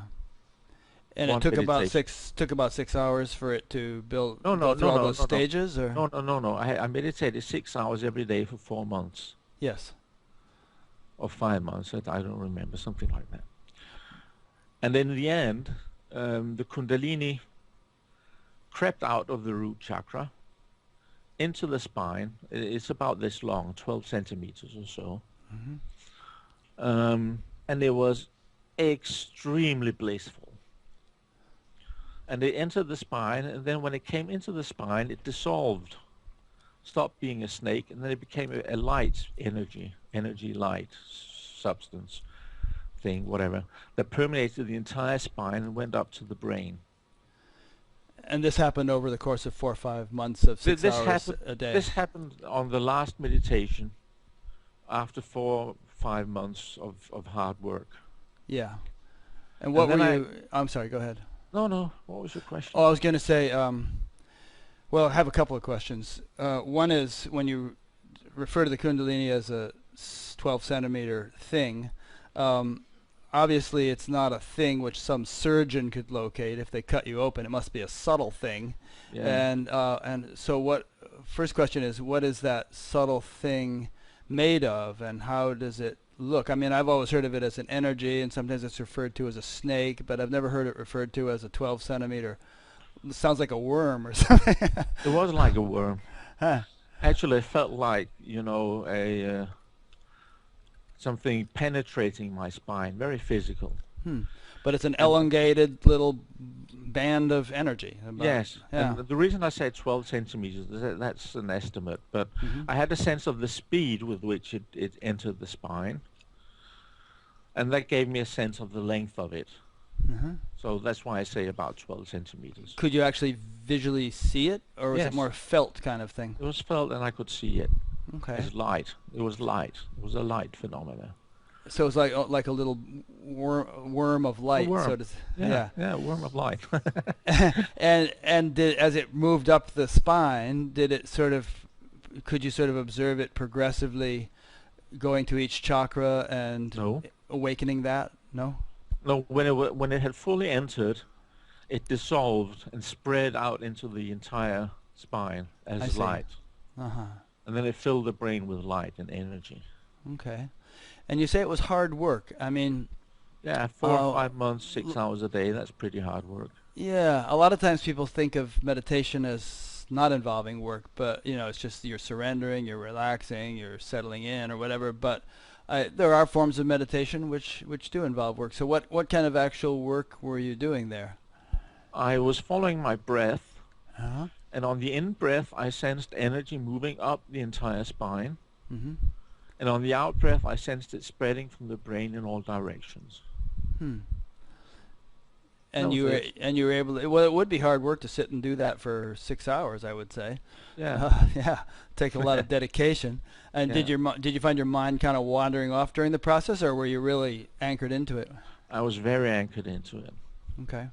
And One it took about meditation. 6 hours for it to build No, go no, through no, all no, those no, no. stages, or No. I meditated 6 hours every day for 4 months yes. or 5 months. I don't remember, something like that. And then in the end, the Kundalini crept out of the root chakra into the spine. It's about this long, 12 centimeters or so. Mm-hmm. And it was extremely blissful. And it entered the spine, and then when it came into the spine, it dissolved, stopped being a snake, and then it became a light energy light substance thing, whatever, that permeated the entire spine and went up to the brain. And this happened over the course of 4 or 5 months of 6 hours a day. This happened on the last meditation after 4 or 5 months of hard work. Yeah. And what And were then you? I'm sorry. Go ahead. No, what was your question? Oh, I was going to say. Well, I have a couple of questions. One is when you refer to the Kundalini as a 12 centimeter thing. Obviously, it's not a thing which some surgeon could locate if they cut you open. It must be a subtle thing. Yeah. And so what? First question is, what is that subtle thing made of, and how does it look? I mean, I've always heard of it as an energy, and sometimes it's referred to as a snake, but I've never heard it referred to as a 12 centimeter. It sounds like a worm or something. It was like a worm. Huh. Actually, it felt like, something penetrating my spine, very physical. But it's an elongated little band of energy. Yes, Yeah. and the reason I say 12 centimeters, that's an estimate, but I had a sense of the speed with which it entered the spine, and that gave me a sense of the length of it. So that's why I say about 12 centimeters. Could you actually visually see it, or was Yes. it more felt kind of thing? It was felt, and I could see it. Okay. It's light. It was light. It was a light phenomena. So it's like a little worm of light. worm. So to yeah. Yeah, worm of light. And as it moved up the spine, could you sort of observe it progressively going to each chakra and No. awakening that? No? No, when it had fully entered, it dissolved and spread out into the entire spine I as see. light. Uh-huh. And then it filled the brain with light and energy. Okay. And you say it was hard work. I mean, Yeah, 4 or 5 months, 6 hours a day, that's pretty hard work. yeah, a lot of times people think of meditation as not involving work, but it's just you're surrendering, you're relaxing, you're settling in or whatever, but there are forms of meditation which do involve work. So what kind of actual work were you doing there? I was following my breath, Uh-huh. and on the in-breath I sensed energy moving up the entire spine, Mm-hmm. and on the out-breath I sensed it spreading from the brain in all directions. And you were able to, well, it would be hard work to sit and do that for 6 hours, I would say. Yeah. Yeah, take a lot of dedication. And Yeah. did you find your mind kind of wandering off during the process, or were you really anchored into it? I was very anchored into it. Okay.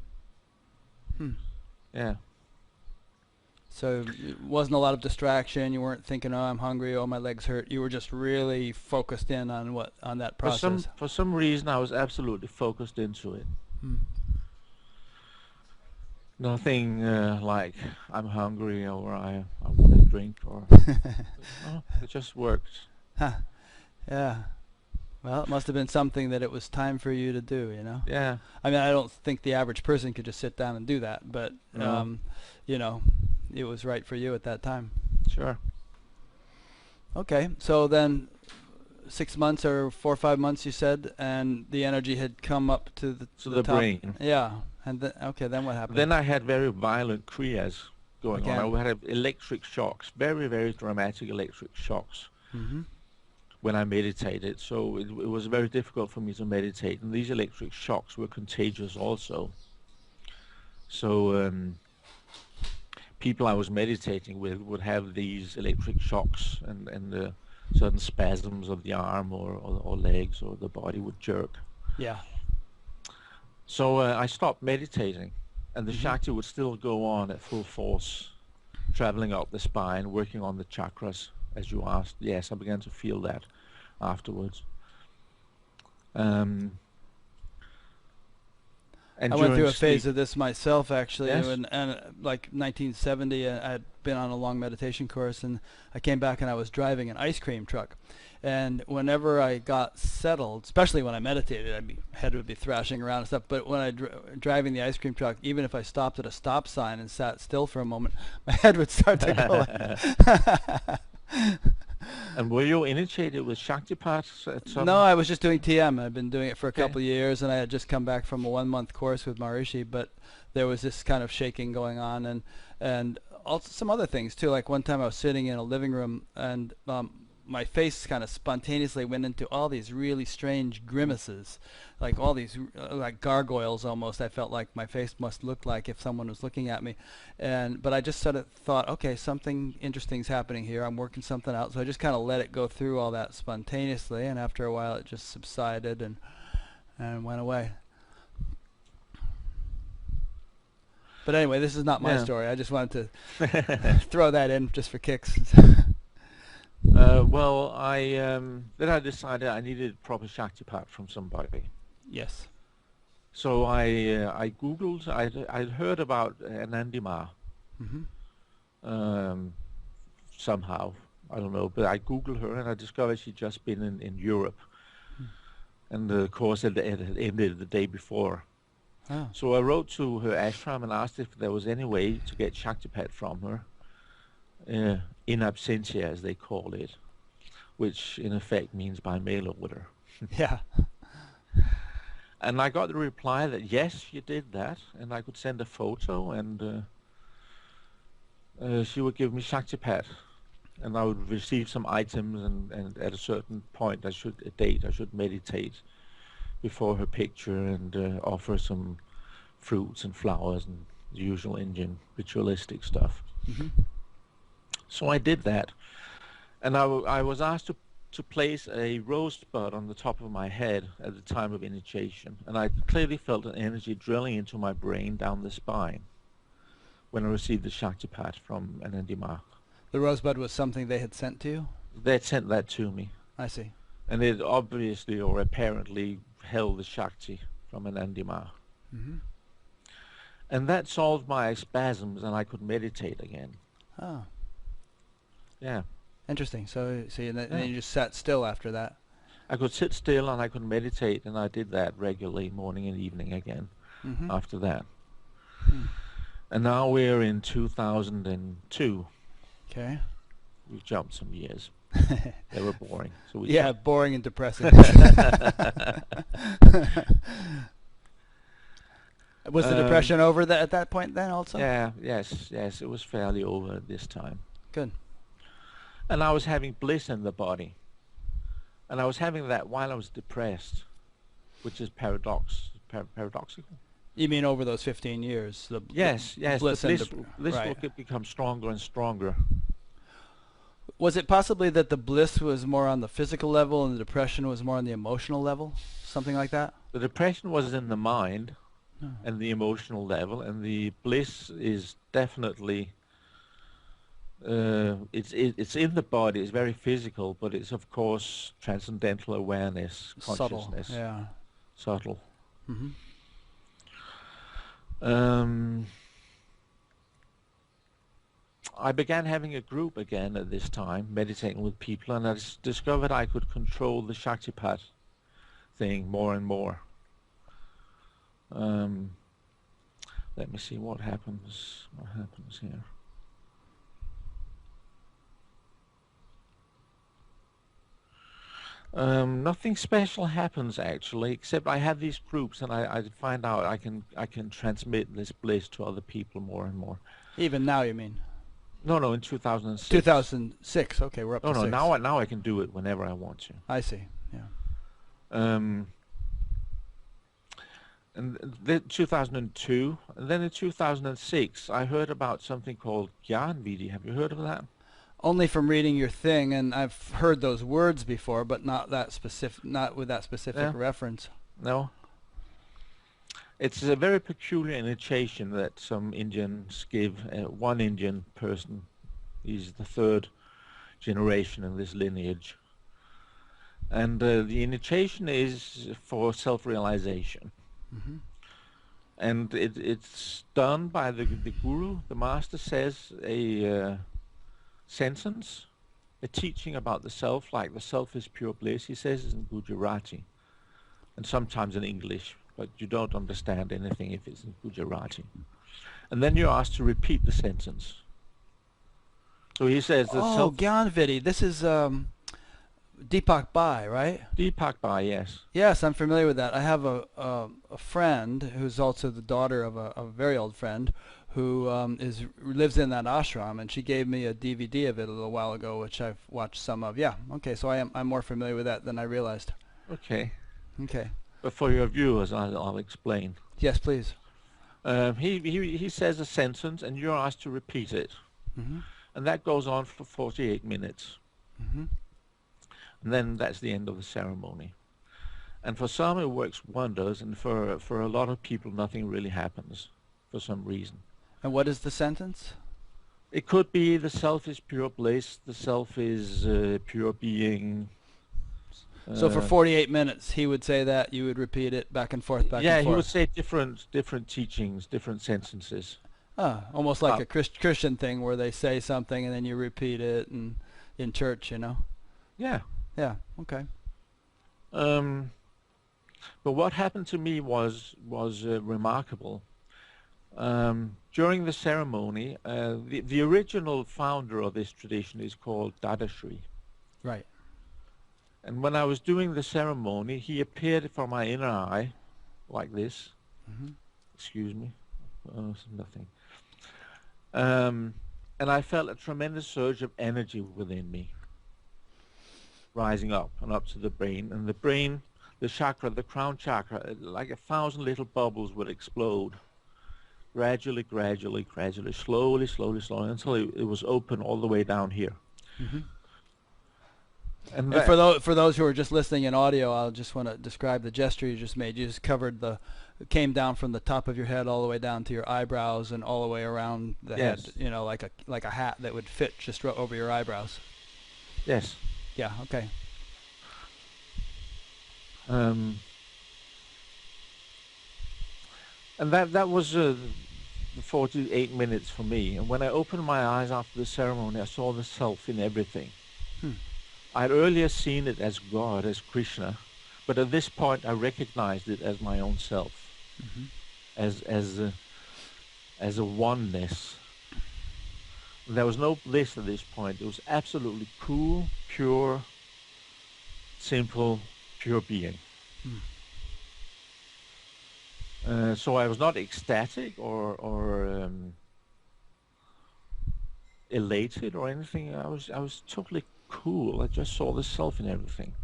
Yeah. So it wasn't a lot of distraction. You weren't thinking, "Oh, I'm hungry. Oh, my legs hurt." You were just really focused in on that process. For some reason I was absolutely focused into it. Nothing like I'm hungry or I want to drink or no, it just worked. Huh. Yeah. Well, it must have been something that it was time for you to do, Yeah. I mean, I don't think the average person could just sit down and do that, but No. it was right for you at that time. Sure. Okay. So then 6 months or 4 or 5 months, you said, and the energy had come up to the top. Brain. Yeah. And then what happened? Then I had very violent kriyas going on. Again. I had electric shocks, very, very dramatic electric shocks. Mm-hmm. when I meditated, so it was very difficult for me to meditate. And these electric shocks were contagious also. So people I was meditating with would have these electric shocks, and sudden spasms of the arm or legs, or the body would jerk. Yeah. So I stopped meditating, and the Hmm. Shakti would still go on at full force, traveling up the spine, working on the chakras, as you asked. Yes, I began to feel that afterwards. Um, and I went during through a phase sleep, of this myself, actually, yes. and like 1970, I had been on a long meditation course, and I came back and I was driving an ice cream truck. And whenever I got settled, especially when I meditated, head would be thrashing around and stuff. But when driving the ice cream truck, even if I stopped at a stop sign and sat still for a moment, my head would start to go. And were you initiated with Shaktipat at No, some? I was just doing TM. I've been doing it for a Okay. couple of years, and I had just come back from a 1 month course with Maharishi. But there was this kind of shaking going on, and also some other things too. Like one time I was sitting in a living room, and my face kind of spontaneously went into all these really strange grimaces, like all these like gargoyles almost. I felt like my face must look like if someone was looking at me, but I just sort of thought, okay, something interesting's happening here. I'm working something out, so I just kind of let it go through all that spontaneously, and after a while, it just subsided and went away. But anyway, this is not my Yeah. story. I just wanted to throw that in just for kicks. Well, then I decided I needed proper Shaktipat from somebody. Yes. So I Googled. I'd heard about Anandima Hmm. um, somehow. I don't know, but I Googled her and I discovered she'd just been in Europe, and the course had ended the day before. Oh. So I wrote to her ashram and asked if there was any way to get Shaktipat from her, in absentia, as they call it, which in effect means by mail order. Yeah. And I got the reply that yes, she did that, and I could send a photo, and she would give me Shaktipat, and I would receive some items, and at a certain point, a date, I should meditate before her picture and offer some fruits and flowers and the usual Indian ritualistic stuff. Hmm. So I did that, and I was asked to place a rosebud on the top of my head at the time of initiation, and I clearly felt an energy drilling into my brain down the spine when I received the Shaktipat from Anandima. The rosebud was something they had sent to you? They had sent that to me, I see. and it obviously or apparently held the Shakti from Anandima. Hmm. And that solved my spasms, and I could meditate again. Oh, Yeah. interesting. So then Yeah. you just sat still after that. I could sit still and I could meditate, and I did that regularly, morning and evening again Hmm. after that. Hmm. And now we're in 2002. Okay. We've jumped some years. They were boring. So we Yeah, boring and depressing. Was the Um, depression over at that point then also? yeah, yes, it was fairly over at this time. Good. And I was having bliss in the body. And I was having that while I was depressed, which is paradoxical. You mean over those 15 years? Yes, the Bliss bliss, and bliss right. will become stronger and stronger. Was it possibly that the bliss was more on the physical level and the depression was more on the emotional level? Something like that? The depression was in the mind Oh. and the emotional level, and the bliss is definitely it's in the body. It's very physical, but it's of course transcendental awareness, Subtle. consciousness, Yeah. subtle. Hmm. Um, I began having a group again at this time, meditating with people, and I discovered I could control the Shaktipat thing more and more. Um, Let me see what happens. What happens here? Nothing special happens actually, except I have these groups, and I find out I can transmit this bliss to other people more and more. Even now, you mean? No, no, in 2006. 2006. Okay, we're up No, to no, six. now I can do it whenever I want to. I see. Yeah. Um, and then 2002, and then in 2006, I heard about something called Gyanvidi. Have you heard of that? Only from reading your thing, and I've heard those words before, but not that specific, not with that specific Yeah, reference. no. It's a very peculiar initiation that some Indians give. One Indian person, he's the third generation in this lineage. And the initiation is for self-realization. Hmm. And it's done by the guru. The master says a sentence, a teaching about the self, like the self is pure bliss. He says it in Gujarati and sometimes in English, but you don't understand anything if it's in Gujarati. And then you're asked to repeat the sentence. So he says the Oh, self, Gyanvidi. This is Deepak Bai, right? Deepak Bai, yes. Yes, I'm familiar with that. I have a friend who's also the daughter of a very old friend who lives in that ashram, and she gave me a DVD of it a little while ago, which I've watched some of. Yeah, okay, so I'm more familiar with that than I realized. Okay. Okay. But for your viewers, I'll explain. Yes, please. He says a sentence and you're asked to repeat it. Mhm. And that goes on for 48 minutes. Mhm. And then that's the end of the ceremony. And for some it works wonders, and for a lot of people nothing really happens for some reason. And what is the sentence? It could be the self is pure bliss, the self is pure being. So for 48 minutes, he would say that, you would repeat it back and forth, back Yeah, and he would forth. say different teachings, different sentences. Ah, almost like a Christian thing where they say something and then you repeat it, and in church, you know. Yeah. Yeah. Okay. But what happened to me was remarkable. During the ceremony, the original founder of this tradition is called Dadashri. Right. And when I was doing the ceremony, he appeared from my inner eye, like this. Mhm. Excuse me. Nothing. And I felt a tremendous surge of energy within me, rising up and up to the brain. And the brain, the chakra, the crown chakra, like 1,000 little bubbles would explode. Gradually, gradually, gradually, slowly, slowly, slowly, until it was open all the way down here. Mhm. And And for those who are just listening in audio, I'll just want to describe the gesture you just made. You just covered came down from the top of your head all the way down to your eyebrows and all the way around the Yes. head. You know, like a hat that would fit just over your eyebrows. Yes. Yeah. Okay. And that was the 48 minutes for me. And when I opened my eyes after the ceremony, I saw the self in everything. Hmm. I had earlier seen it as God, as Krishna, but at this point I recognized it as my own self, Mhm. as a oneness. There was no bliss at this point. It was absolutely cool, pure, simple, pure being. Hmm. So I was not ecstatic or elated or anything. I was totally cool. I just saw the self in everything.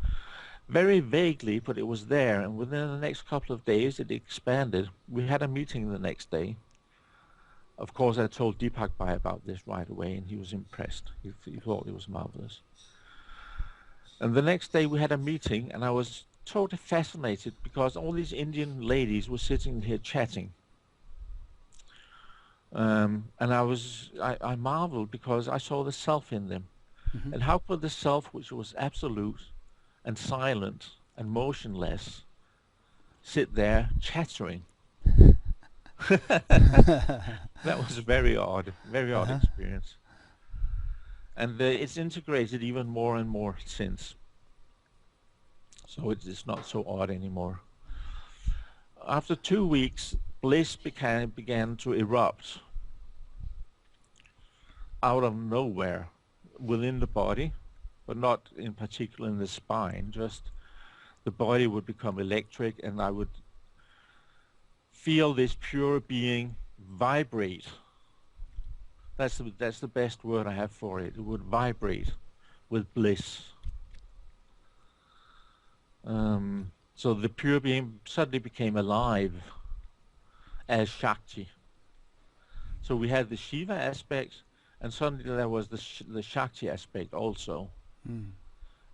Very vaguely, but it was there. And within the next couple of days, it expanded. We had a meeting the next day. Of course, I told Deepak Bai about this right away, and he was impressed. He thought it was marvelous. And the next day we had a meeting, and I was totally fascinated because all these Indian ladies were sitting here chatting. And I marveled because I saw the self in them. Mhm. And how could the self, which was absolute and silent and motionless, sit there chattering? That was very odd Uh-huh. experience. And it's integrated even more and more since. So it's not so odd anymore. After 2 weeks, bliss began to erupt out of nowhere within the body, but not in particular in the spine. Just the body would become electric, and I would feel this pure being vibrate That's the best word I have for it. It would vibrate with bliss. So the pure being suddenly became alive as Shakti. So we had the Shiva aspect, and suddenly there was the Shakti aspect also. Mm.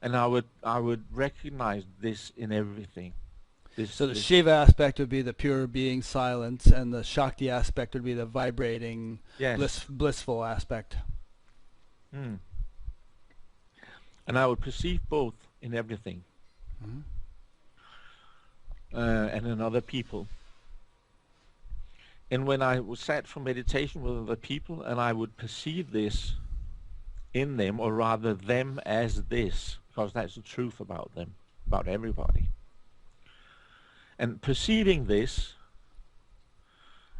And I would recognize this in everything. So the This Shiva aspect would be the pure being silence, and the Shakti aspect would be the vibrating, yes. blissful aspect. Mm. And I would perceive both in everything Mm-hmm. and in other people. And when I was sat for meditation with other people, and I would perceive this in them, or rather them as this, because that's the truth about them, about everybody. And perceiving this,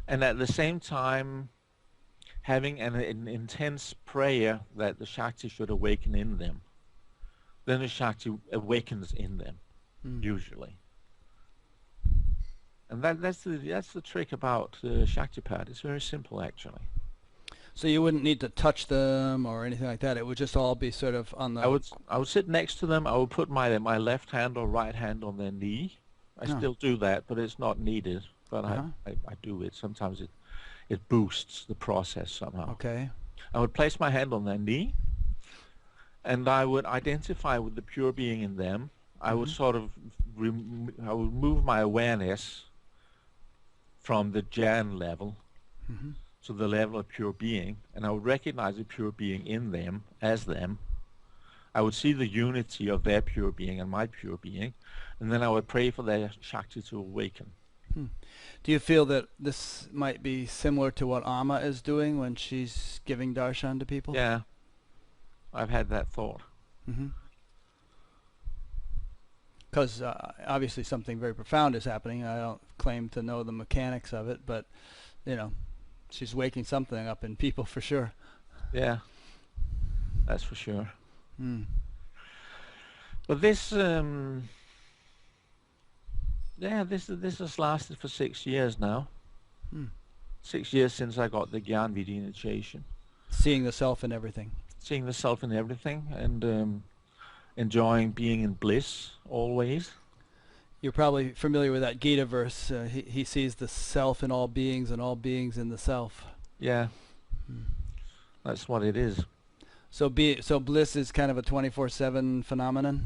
and at the same time having an intense prayer that the Shakti should awaken in them, then the Shakti awakens in them, usually. And that's the trick about Shaktipat. It's very simple, actually. So you wouldn't need to touch them or anything like that. It would just all be sort of on the. I would sit next to them. I would put my left hand or right hand on their knee. I still do that, but it's not needed. But I do it. Sometimes it boosts the process somehow. Okay. I would place my hand on their knee, and I would identify with the pure being in them. I would sort of I would move my awareness from the Jan level to the level of pure being, and I would recognize the pure being in them as them. I would see the unity of their pure being and my pure being, and then I would pray for their Shakti to awaken. Do you feel that this might be similar to what Amma is doing when she's giving darshan to people? Yeah, I've had that thought. Because obviously something very profound is happening. I don't claim to know the mechanics of it, but you know, she's waking something up in people for sure. Yeah, that's for sure. Mm. But this this has lasted for 6 years now. 6 years since I got the Gyan Vidya initiation. Seeing the self in everything. Seeing the self in everything, and enjoying being in bliss always. You're probably familiar with that Gita verse. He sees the self in all beings and all beings in the self. Yeah, that's what it is. So bliss is kind of a 24/7 phenomenon.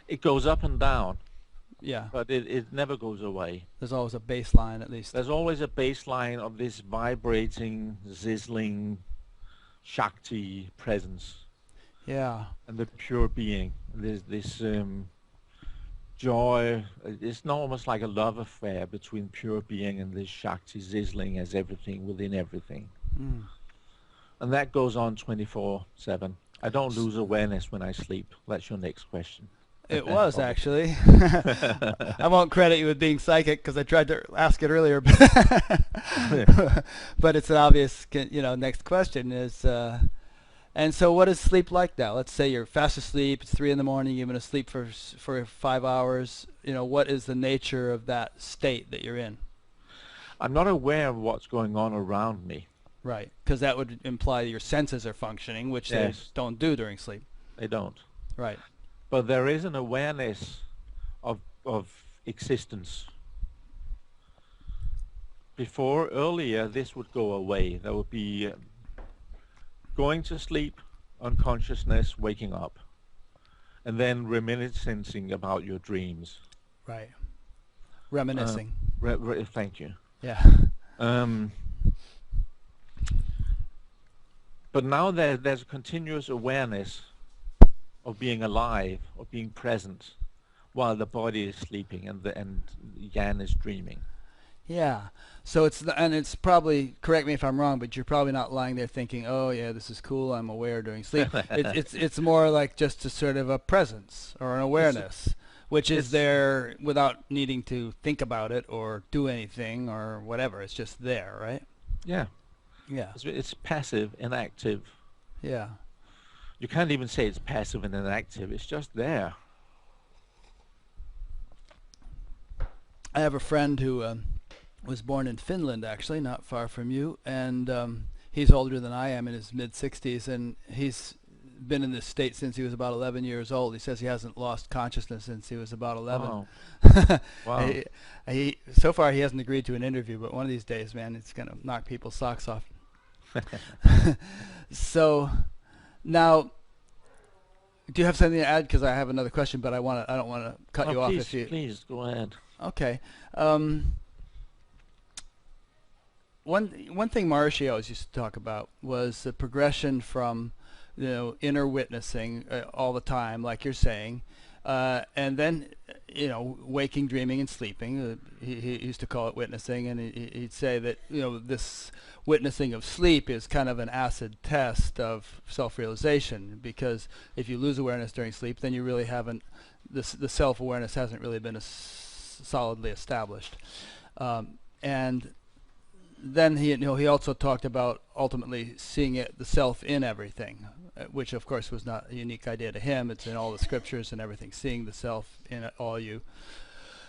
It goes up and down. Yeah. But it never goes away. There's always a baseline, at least. There's always a baseline of this vibrating, sizzling Shakti presence. Yeah. And the pure being. There's this joy. It's not almost like a love affair between pure being and this Shakti sizzling as everything within everything. And that goes on 24/7. I don't lose awareness when I sleep. That's your next question. It was actually. I won't credit you with being psychic because I tried to ask it earlier, but it's an obvious, next question is, and so what is sleep like now? Let's say you're fast asleep, it's 3 in the morning, you've been asleep for 5 hours. What is the nature of that state that you're in? I'm not aware of what's going on around me. Right, because that would imply your senses are functioning, which they don't do during sleep. They don't. Right. But there is an awareness of existence. Earlier, this would go away. There would be going to sleep, unconsciousness, waking up, and then reminiscing about your dreams. Right. Reminiscing. Thank you. Yeah. But now there's a continuous awareness of being alive, of being present, while the body is sleeping and Yan is dreaming. Yeah. So it's probably, correct me if I'm wrong, but you're probably not lying there thinking, oh yeah, this is cool, I'm aware during sleep. It's more like just a sort of a presence or an awareness, which is there without needing to think about it or do anything or whatever. It's just there, right? Yeah. Yeah. It's passive, inactive. Yeah. You can't even say it's passive and inactive. It's just there. I have a friend who was born in Finland, actually, not far from you, and he's older than I am, in his mid-60s, and he's been in this state since he was about 11 years old. He says he hasn't lost consciousness since he was about 11. Wow. Wow. So far he hasn't agreed to an interview, but one of these days, man, it's going to knock people's socks off. So now, do you have something to add? Because I have another question, but I don't want to cut you off if you. Please go ahead. Okay. One thing Maharishi always used to talk about was the progression from, inner witnessing all the time, like you're saying, and then, waking, dreaming, and sleeping. He used to call it witnessing, and he'd say that this witnessing of sleep is kind of an acid test of self-realization, because if you lose awareness during sleep, then you really haven't, the self-awareness hasn't really been solidly established, and then he also talked about ultimately seeing the self in everything, which of course was not a unique idea to him. It's in all the scriptures and everything, seeing the self in all you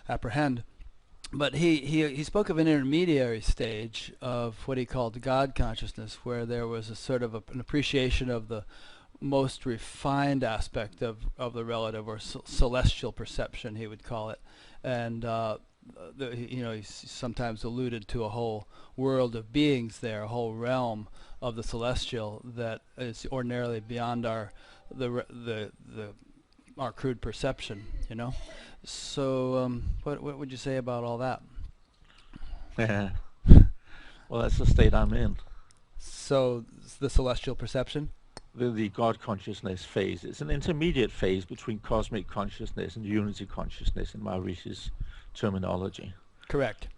apprehend. But he spoke of an intermediary stage of what he called God consciousness, where there was a sort of an appreciation of the most refined aspect of the relative, or celestial perception, he would call it, and he sometimes alluded to a whole world of beings there, a whole realm of the celestial that is ordinarily beyond our crude perception. So what would you say about all that? Yeah. Well, that's the state I'm in. So the celestial perception? The God consciousness phase. It's an intermediate phase between cosmic consciousness and unity consciousness in Maharishi's terminology. Correct.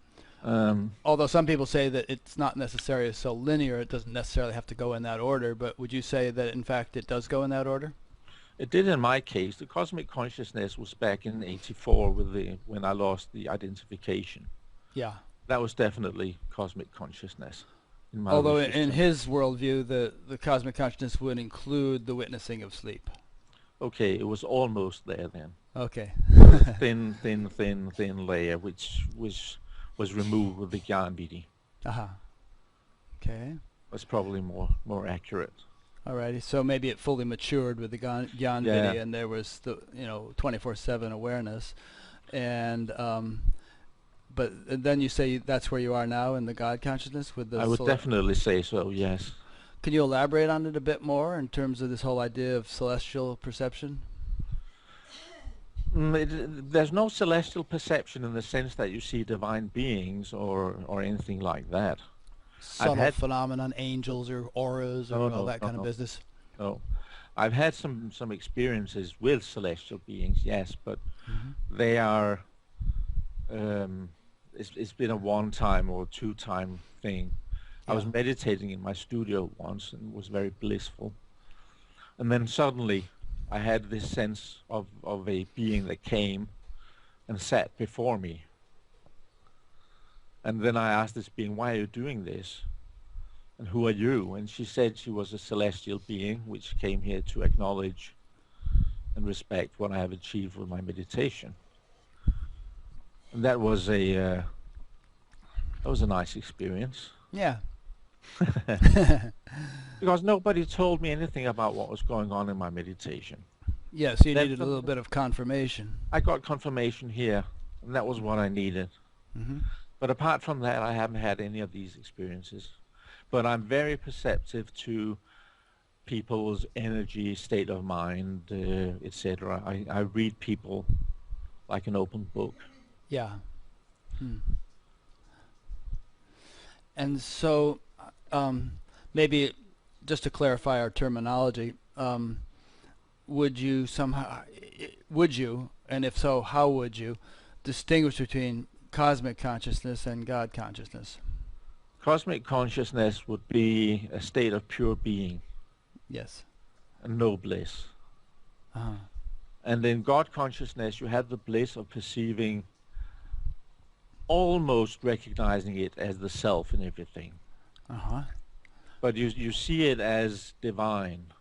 Although some people say that it's not necessarily so linear, it doesn't necessarily have to go in that order, but would you say that in fact it does go in that order? It did in my case. The cosmic consciousness was back in '84 when I lost the identification. Yeah. That was definitely cosmic consciousness. Although in his worldview, the cosmic consciousness would include the witnessing of sleep. Okay, it was almost there then. Okay. thin layer, which was removed with the Gyan-Vidhi. Okay. That's probably more accurate. Alrighty, so maybe it fully matured with the Gyan-Vidhi, and there was the 24/7 awareness, and but then you say that's where you are now in the God consciousness with the. I would definitely say so. Yes. Can you elaborate on it a bit more in terms of this whole idea of celestial perception? There's no celestial perception in the sense that you see divine beings or anything like that. Subtle phenomenon, angels or auras or all that kind of business. No, I've had some experiences with celestial beings, yes, but they are. It's been a one-time or two-time thing. I was meditating in my studio once and was very blissful, and then suddenly I had this sense of a being that came and sat before me. And then I asked this being, why are you doing this? And who are you? And she said she was a celestial being which came here to acknowledge and respect what I have achieved with my meditation. And that was a nice experience. Yeah. Because nobody told me anything about what was going on in my meditation. Yes, you needed a little bit of confirmation. I got confirmation here, and that was what I needed. But apart from that, I haven't had any of these experiences. But I'm very perceptive to people's energy, state of mind, etc. I read people like an open book. Yeah. And so, maybe just to clarify our terminology, would you, and if so, how would you distinguish between cosmic consciousness and God consciousness? Cosmic consciousness would be a state of pure being. Yes. And no bliss. And in God consciousness, you have the bliss of perceiving, almost recognizing it as the self in everything. But you see it as divine.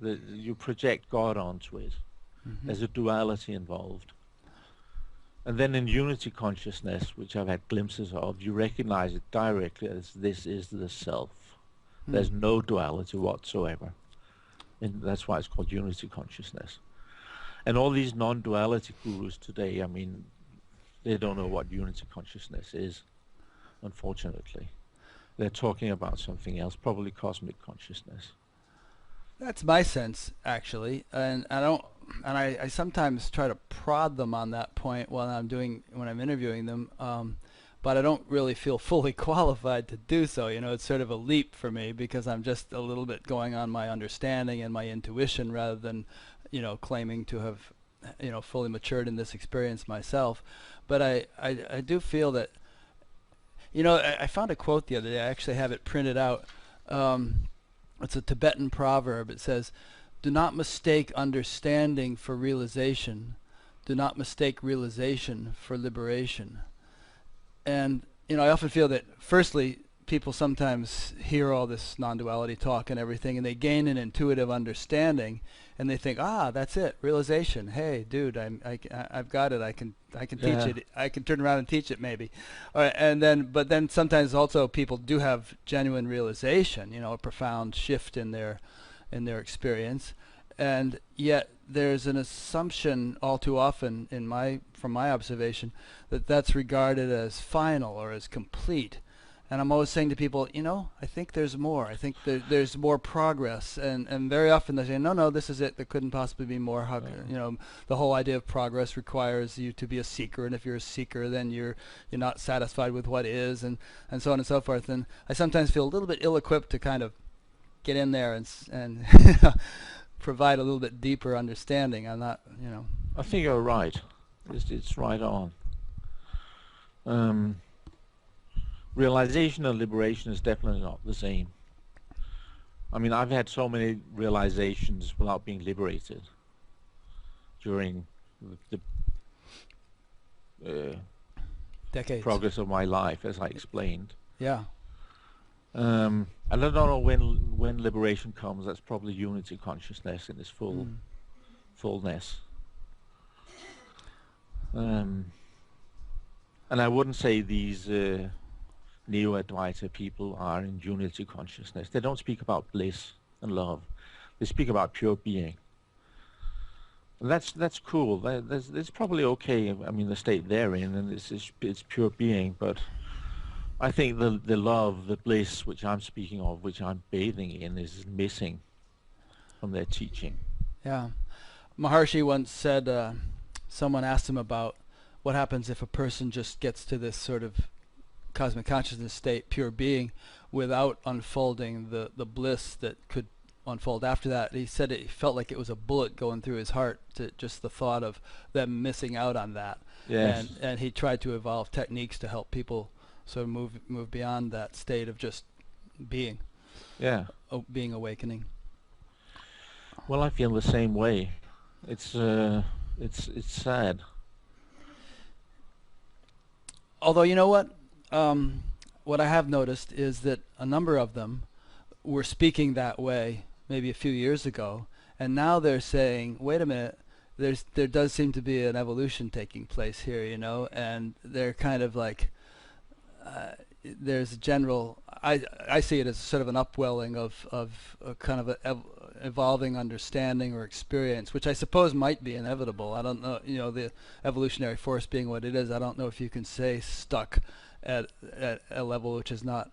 You project God onto it. There's a duality involved. And then in unity consciousness, which I've had glimpses of, you recognize it directly as this is the self. Hmm. There's no duality whatsoever. And that's why it's called unity consciousness. And all these non-duality gurus today, I mean, they don't know what unity consciousness is, unfortunately. They're talking about something else, probably cosmic consciousness. That's my sense, actually, and I don't, and I sometimes try to prod them on that point when I'm interviewing them, but I don't really feel fully qualified to do so. You know, it's sort of a leap for me because I'm just a little bit going on my understanding and my intuition rather than, claiming to have, fully matured in this experience myself. But I do feel that, I found a quote the other day. I actually have it printed out. Um, it's a Tibetan proverb. It says, "Do not mistake understanding for realization. Do not mistake realization for liberation." And I often feel that, firstly, people sometimes hear all this non-duality talk and everything, and they gain an intuitive understanding, and they think, that's it, realization. Hey, dude, I've got it. I can teach Yeah. it. I can turn around and teach it, maybe. All right, but then sometimes also people do have genuine realization, a profound shift in their experience, and yet there's an assumption all too often from my observation that that's regarded as final or as complete. And I'm always saying to people, I think there's more. I think there's more progress. And very often they say, no, this is it. There couldn't possibly be more. The whole idea of progress requires you to be a seeker. And if you're a seeker, then you're not satisfied with what is, and so on and so forth. And I sometimes feel a little bit ill-equipped to kind of get in there and provide a little bit deeper understanding. I'm not. I think you're right. It's right on. Um, Realization and liberation is definitely not the same. I mean, I've had so many realizations without being liberated during the Decades. progress of my life, as I explained. Yeah. And I don't know when liberation comes. That's probably unity consciousness in its fullness. And I wouldn't say these Neo-Advaita people are in unity consciousness. They don't speak about bliss and love. They speak about pure being. And that's cool. That's probably okay. I mean, the state they're in, and it's pure being. But I think the love, the bliss, which I'm speaking of, which I'm bathing in, is missing from their teaching. Yeah. Maharshi once said, someone asked him about what happens if a person just gets to this sort of cosmic consciousness state, pure being, without unfolding the bliss that could unfold after that. He said it felt like it was a bullet going through his heart, to just the thought of them missing out on that. Yes. And he tried to evolve techniques to help people sort of move beyond that state of just being, being awakening. Well, I feel the same way. It's sad. Although, you know what I have noticed is that a number of them were speaking that way maybe a few years ago, and now they're saying, wait a minute, there does seem to be an evolution taking place here, and they're kind of like, there's a general, I see it as sort of an upwelling of a kind of evolving understanding or experience, which I suppose might be inevitable. I don't know, the evolutionary force being what it is, I don't know if you can say stuck at a level which is not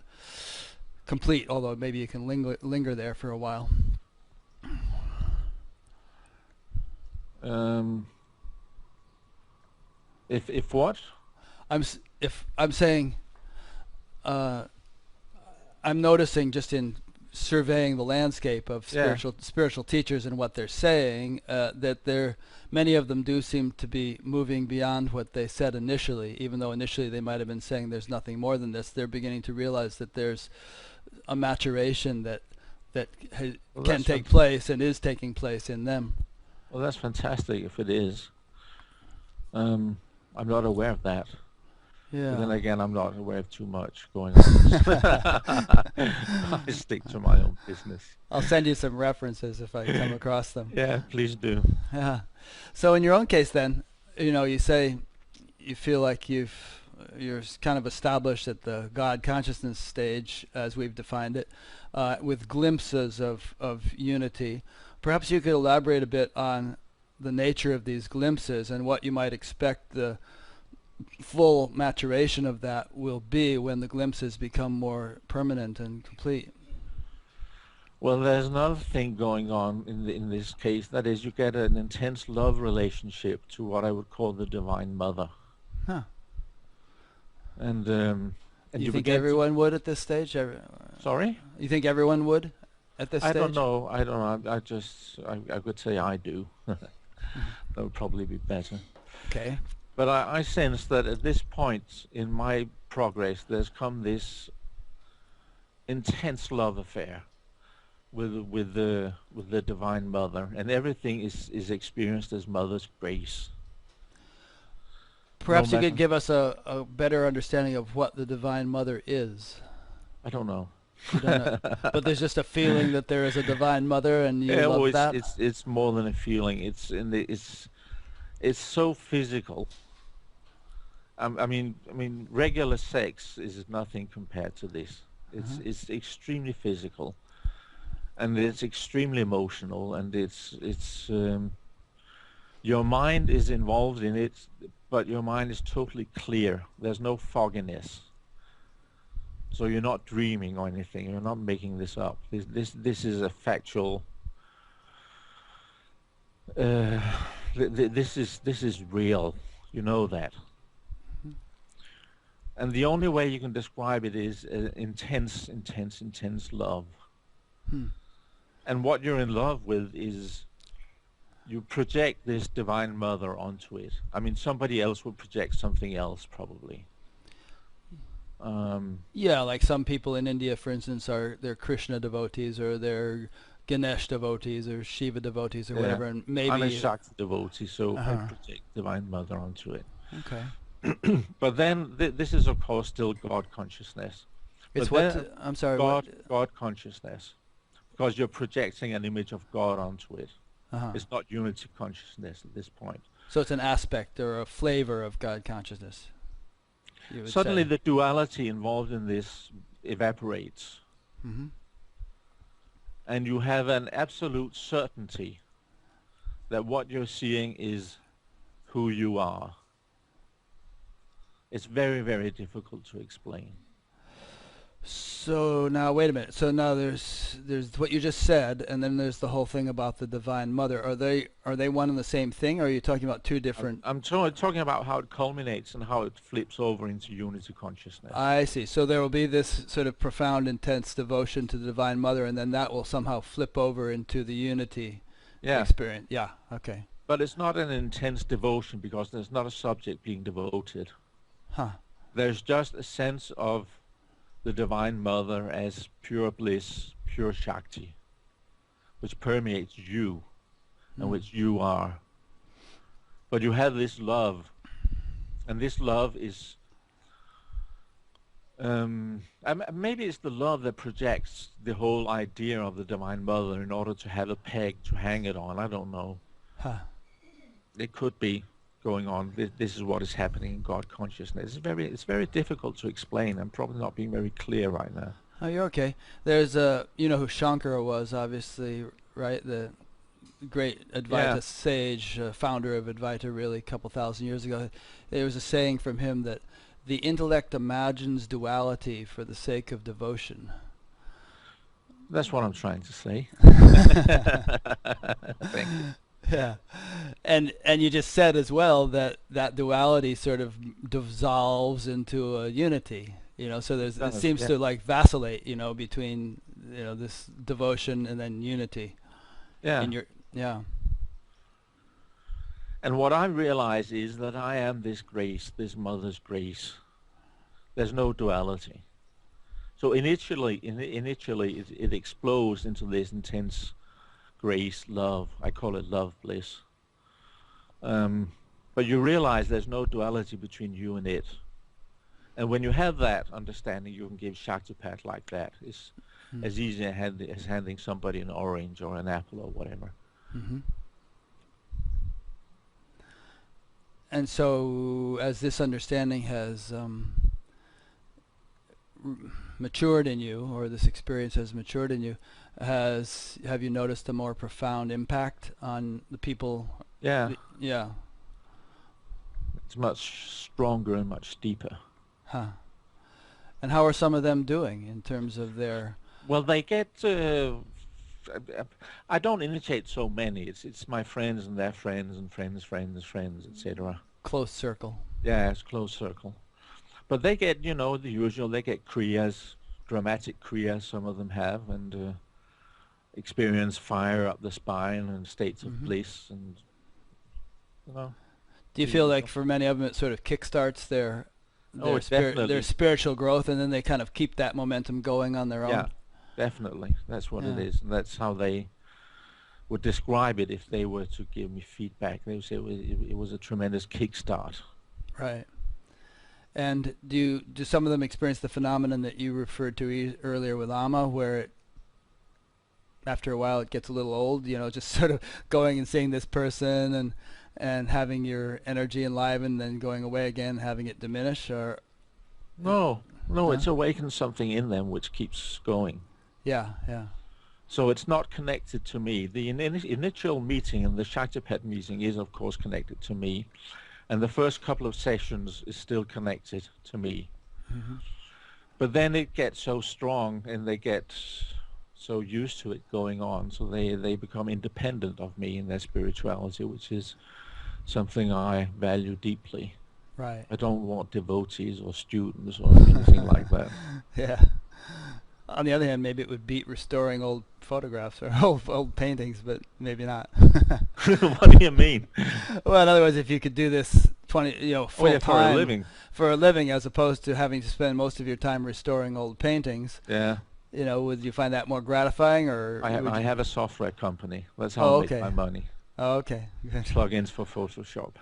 complete, although maybe you can linger there for a while. If what? I'm saying, I'm noticing just in surveying the landscape of spiritual teachers and what they're saying, that many of them do seem to be moving beyond what they said initially, even though initially they might have been saying there's nothing more than this. They're beginning to realize that there's a maturation that can take place and is taking place in them. Well, that's fantastic if it is. I'm not aware of that. Yeah. But then again, I'm not aware of too much going on. I stick to my own business. I'll send you some references if I come across them. Yeah, please do. Yeah. So in your own case then, you say you feel like you've you're kind of established at the God consciousness stage, as we've defined it, with glimpses of unity. Perhaps you could elaborate a bit on the nature of these glimpses and what you might expect the full maturation of that will be when the glimpses become more permanent and complete. Well, there's another thing going on in this case. That is, you get an intense love relationship to what I would call the Divine Mother, Huh. and You you think begin everyone would at this stage? sorry? You think everyone would at this I stage? don't know. I don't know. I could say I do. That would probably be better. Okay. But I sense that at this point in my progress, there's come this intense love affair with the Divine Mother, and everything is experienced as Mother's grace. Perhaps No you could matter, give us a better understanding of what the Divine Mother is. I don't know. You don't know, but there's just a feeling that there is a Divine Mother, and you Yeah, well, love that. it's more than a feeling. It's so physical. I mean, regular sex is nothing compared to this. It's extremely physical, and it's extremely emotional, and it's your mind is involved in it, but your mind is totally clear. There's no fogginess. So you're not dreaming or anything. You're not making this up. This is a factual. This is real. You know that. And the only way you can describe it is intense, intense, intense love. Hmm. And what you're in love with is you project this Divine Mother onto it. I mean, somebody else would project something else probably. Yeah, like some people in India, for instance, they're Krishna devotees, or they're Ganesh devotees, or Shiva devotees, or Yeah. whatever, and maybe. I'm a Shakti devotee, so I Uh-huh. project Divine Mother onto it. Okay. But then this is of course still God consciousness. It's But what? then I'm sorry. God consciousness, because you're projecting an image of God onto it. Uh-huh. It's not unity consciousness at this point. So it's an aspect or a flavor of God consciousness. You would Suddenly say. the duality involved in this evaporates, Mm-hmm. and you have an absolute certainty that what you're seeing is who you are. It's very, very difficult to explain. So now, wait a minute. So now there's what you just said, and then there's the whole thing about the Divine Mother. Are they one and the same thing, or are you talking about two different? I'm talking about how it culminates and how it flips over into unity consciousness. I see. So there will be this sort of profound, intense devotion to the Divine Mother, and then that will somehow flip over into the unity Yeah, experience. Yeah. Okay. but it's not an intense devotion because there's not a subject being devoted. Huh. There's just a sense of the Divine Mother as pure bliss, pure Shakti, which permeates you and which you are. But you have this love, and this love is maybe it's the love that projects the whole idea of the Divine Mother in order to have a peg to hang it on. I don't know. Huh. It could be going on. This is what is happening in God consciousness. It's very difficult to explain. I'm probably not being very clear right now. Oh, you're okay. There's you know who Shankara was, obviously, right? The great Advaita sage, founder of Advaita, really, a couple thousand years ago. There was a saying from him that the intellect imagines duality for the sake of devotion. That's what I'm trying to say. Thank you. Yeah, and you just said as well that duality sort of dissolves into a unity. You know, so it seems to like vacillate. You know, between this devotion and then unity. Yeah. Yeah. And what I realize is that I am this grace, this Mother's grace. There's no duality. So initially, it explodes into this intense grace, love. I call it love bliss. But you realize there's no duality between you and it. And when you have that understanding, you can give Shaktipat like that. It's as easy as handing somebody an orange or an apple or whatever. Mm-hmm. And so, as this understanding has matured in you, or this experience has matured in you, have you noticed a more profound impact on the people? Yeah, Yeah. it's much stronger and much deeper. Huh. And how are some of them doing in terms of their? Well, they get. I don't initiate so many. It's my friends and their friends and friends, etc. Close circle. Yeah, it's close circle. But they get, the usual. They get kriyas, dramatic kriyas. Some of them have, and experience fire up the spine and states of bliss, and you know. Do you feel like for many of them it sort of kickstarts their Definitely. spiritual growth, and then they kind of keep that momentum going on their own? Yeah, definitely. That's what it Yeah. is, and that's how they would describe it if they were to give me feedback. They would say it was a tremendous kickstart. Right. And do some of them experience the phenomenon that you referred to earlier with Amma, where after a while it gets a little old, just sort of going and seeing this person and having your energy enlivened, then going away again, having it diminish? Or No, Huh? it's awakened something in them which keeps going. Yeah, yeah. So it's not connected to me. The initial meeting and the Shaktapet meeting is, of course, connected to me. And the first couple of sessions is still connected to me. Hmm. But then it gets so strong and they get so used to it going on, so they become independent of me in their spirituality, which is something I value deeply. Right. I don't want devotees or students or anything like that. Yeah. On the other hand, maybe it would beat restoring old photographs or old paintings, but maybe not. What do you mean? Well, in other words, if you could do this full For a time living. for a living, as opposed to having to spend most of your time restoring old paintings, Yeah. would you find that more gratifying, or I have a software company. That's how Oh, I make okay. my money. Oh, okay. Good. Plugins for Photoshop.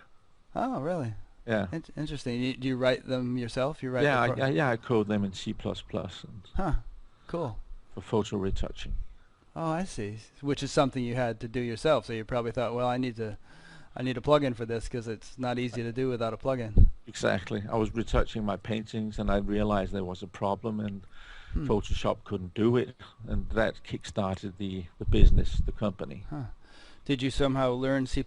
Oh, really? Yeah. Interesting. Do you write them yourself? You write Yeah, the pro- I code them in C++ and Huh. Cool. for photo retouching. Oh, I see. Which is something you had to do yourself. So you probably thought, well, I need a plugin for this because it's not easy to do without a plugin. Exactly. I was retouching my paintings and I realized there was a problem and Photoshop couldn't do it, and that kick-started the business, the company. Huh. Did you somehow learn C++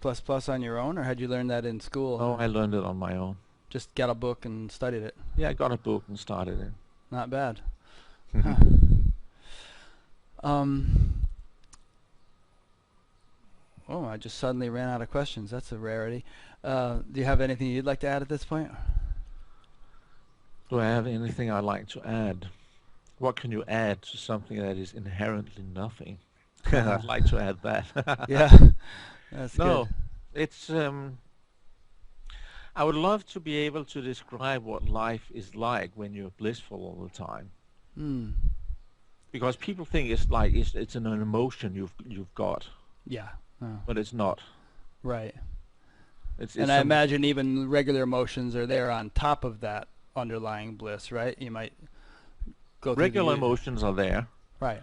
on your own, or had you learned that in school? Oh, I learned it on my own. Just got a book and studied it. Yeah, I got a book and started it. Not bad. Huh. Oh, I just suddenly ran out of questions. That's a rarity. Do you have anything you'd like to add at this point? Do I have anything I'd like to add? What can you add to something that is inherently nothing? I'd like to add that. Yeah, that's No, good. it's I would love to be able to describe what life is like when you're blissful all the time, Hmm. because people think it's an emotion you've got, Yeah. Oh, but it's not. right. It's And I some imagine even regular emotions are there on top of that underlying bliss, right? You might go through regular emotions are there, Right.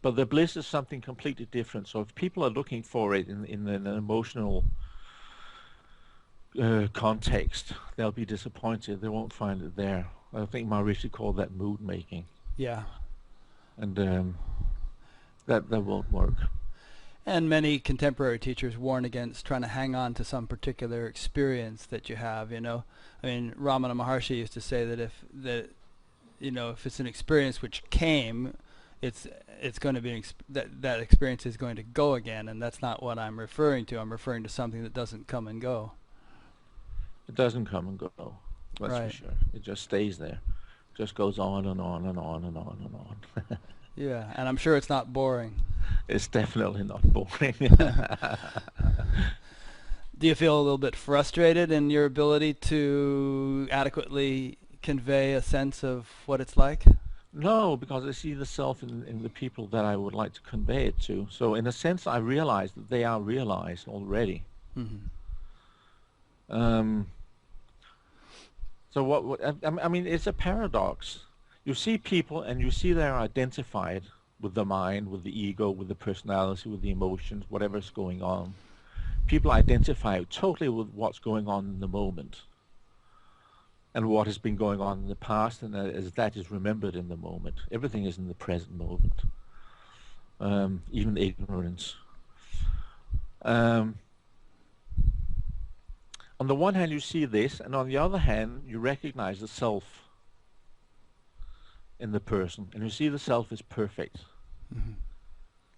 but the bliss is something completely different. So if people are looking for it in an emotional context, they'll be disappointed. They won't find it there. I think Maharishi called that mood making, Yeah. and that won't work. And many contemporary teachers warn against trying to hang on to some particular experience that you have, I mean, Ramana Maharshi used to say that if it's an experience which came, it's going to be that experience is going to go again, and that's not what I'm referring to. I'm referring to something that doesn't come and go. It doesn't come and go. That's Right. for sure. It just stays there. Just goes on and on and on and on and on. Yeah, and I'm sure it's not boring. It's definitely not boring. Do you feel a little bit frustrated in your ability to adequately convey a sense of what it's like? No, because I see the self in the people that I would like to convey it to. So in a sense, I realize that they are realized already. Mm-hmm. So I mean, it's a paradox. You see people and you see they're identified with the mind, with the ego, with the personality, with the emotions, whatever's going on. people identify totally with what's going on in the moment and what has been going on in the past, and as that is remembered in the moment. Everything is in the present moment, even ignorance. On the one hand, you see this, and on the other hand, you recognize the self in the person, and you see the self is perfect. Mm-hmm.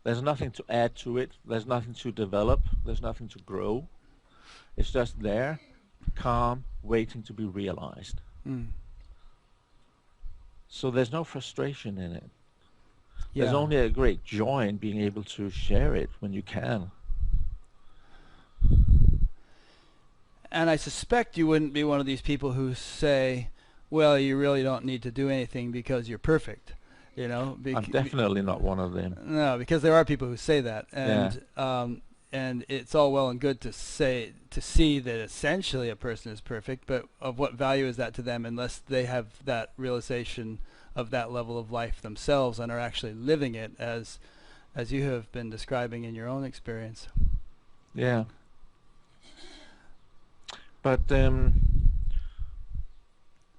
There's nothing to add to it. There's nothing to develop. There's nothing to grow. It's just there, calm, waiting to be realized. Mm. So there's no frustration in it. Yeah. There's only a great joy in being able to share it when you can. And I suspect you wouldn't be one of these people who say, well, you really don't need to do anything because you're perfect. You know, I'm definitely not one of them. No, because there are people who say that, and it's all well and good to see that essentially a person is perfect, but of what value is that to them unless they have that realization of that level of life themselves and are actually living it as you have been describing in your own experience. Yeah. But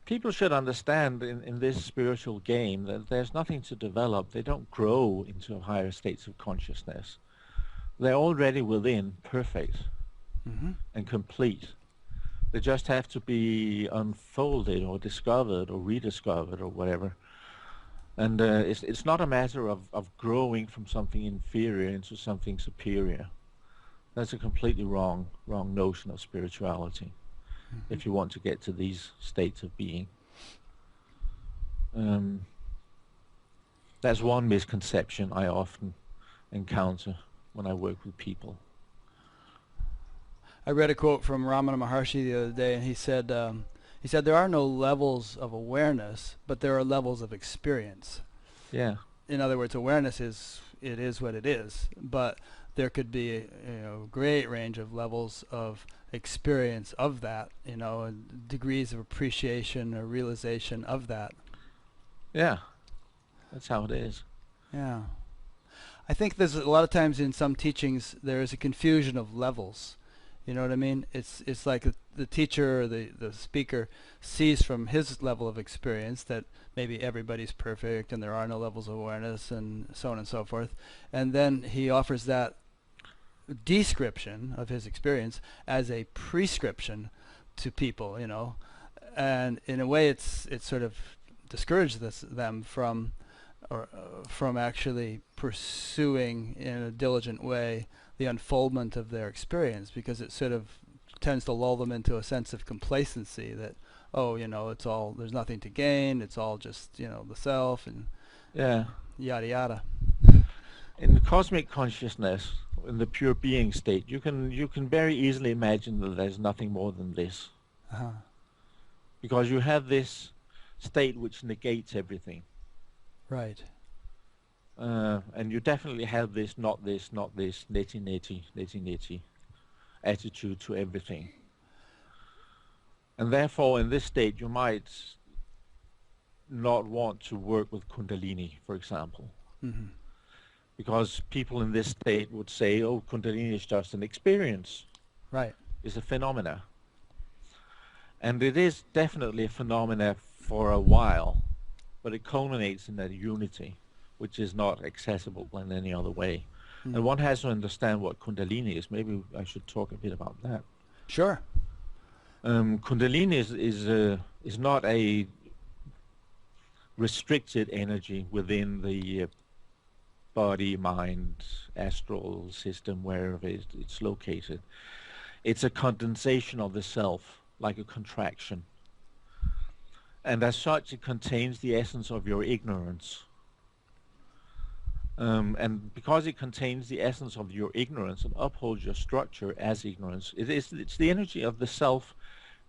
people should understand in this spiritual game that there's nothing to develop. They don't grow into higher states of consciousness. They're already within, perfect and complete. They just have to be unfolded or discovered or rediscovered or whatever. And it's not a matter of growing from something inferior into something superior. That's a completely wrong notion of spirituality. If you want to get to these states of being. That's one misconception I often encounter when I work with people. I read a quote from Ramana Maharshi the other day, and he said there are no levels of awareness, but there are levels of experience. Yeah. In other words, awareness is what it is, but there could be a great range of levels of experience of that, and degrees of appreciation or realization of that. Yeah, that's how it is. Yeah. I think there's a lot of times in some teachings there is a confusion of levels. You know what I mean? It's like the teacher or the speaker sees from his level of experience that maybe everybody's perfect and there are no levels of awareness and so on and so forth. And then he offers that description of his experience as a prescription to people, and in a way it's sort of discouraged them from actually pursuing in a diligent way the unfoldment of their experience, because it sort of tends to lull them into a sense of complacency that, it's all, there's nothing to gain, it's all just, the self and yada yada. In cosmic consciousness, in the pure being state, you can very easily imagine that there's nothing more than this. Because you have this state which negates everything. Right. And you definitely have this, not this, neti attitude to everything. And therefore, in this state, you might not want to work with Kundalini, for example. Because people in this state would say, oh, Kundalini is just an experience. Right. It's a phenomena. And it is definitely a phenomena for a while, but it culminates in that unity, which is not accessible in any other way. And one has to understand what Kundalini is. Maybe I should talk a bit about that. Sure. Kundalini is not a restricted energy within the body, mind, astral system, wherever it's located. It's a condensation of the self, like a contraction. And as such, it contains the essence of your ignorance. And because it contains the essence of your ignorance and upholds your structure as ignorance, it's the energy of the self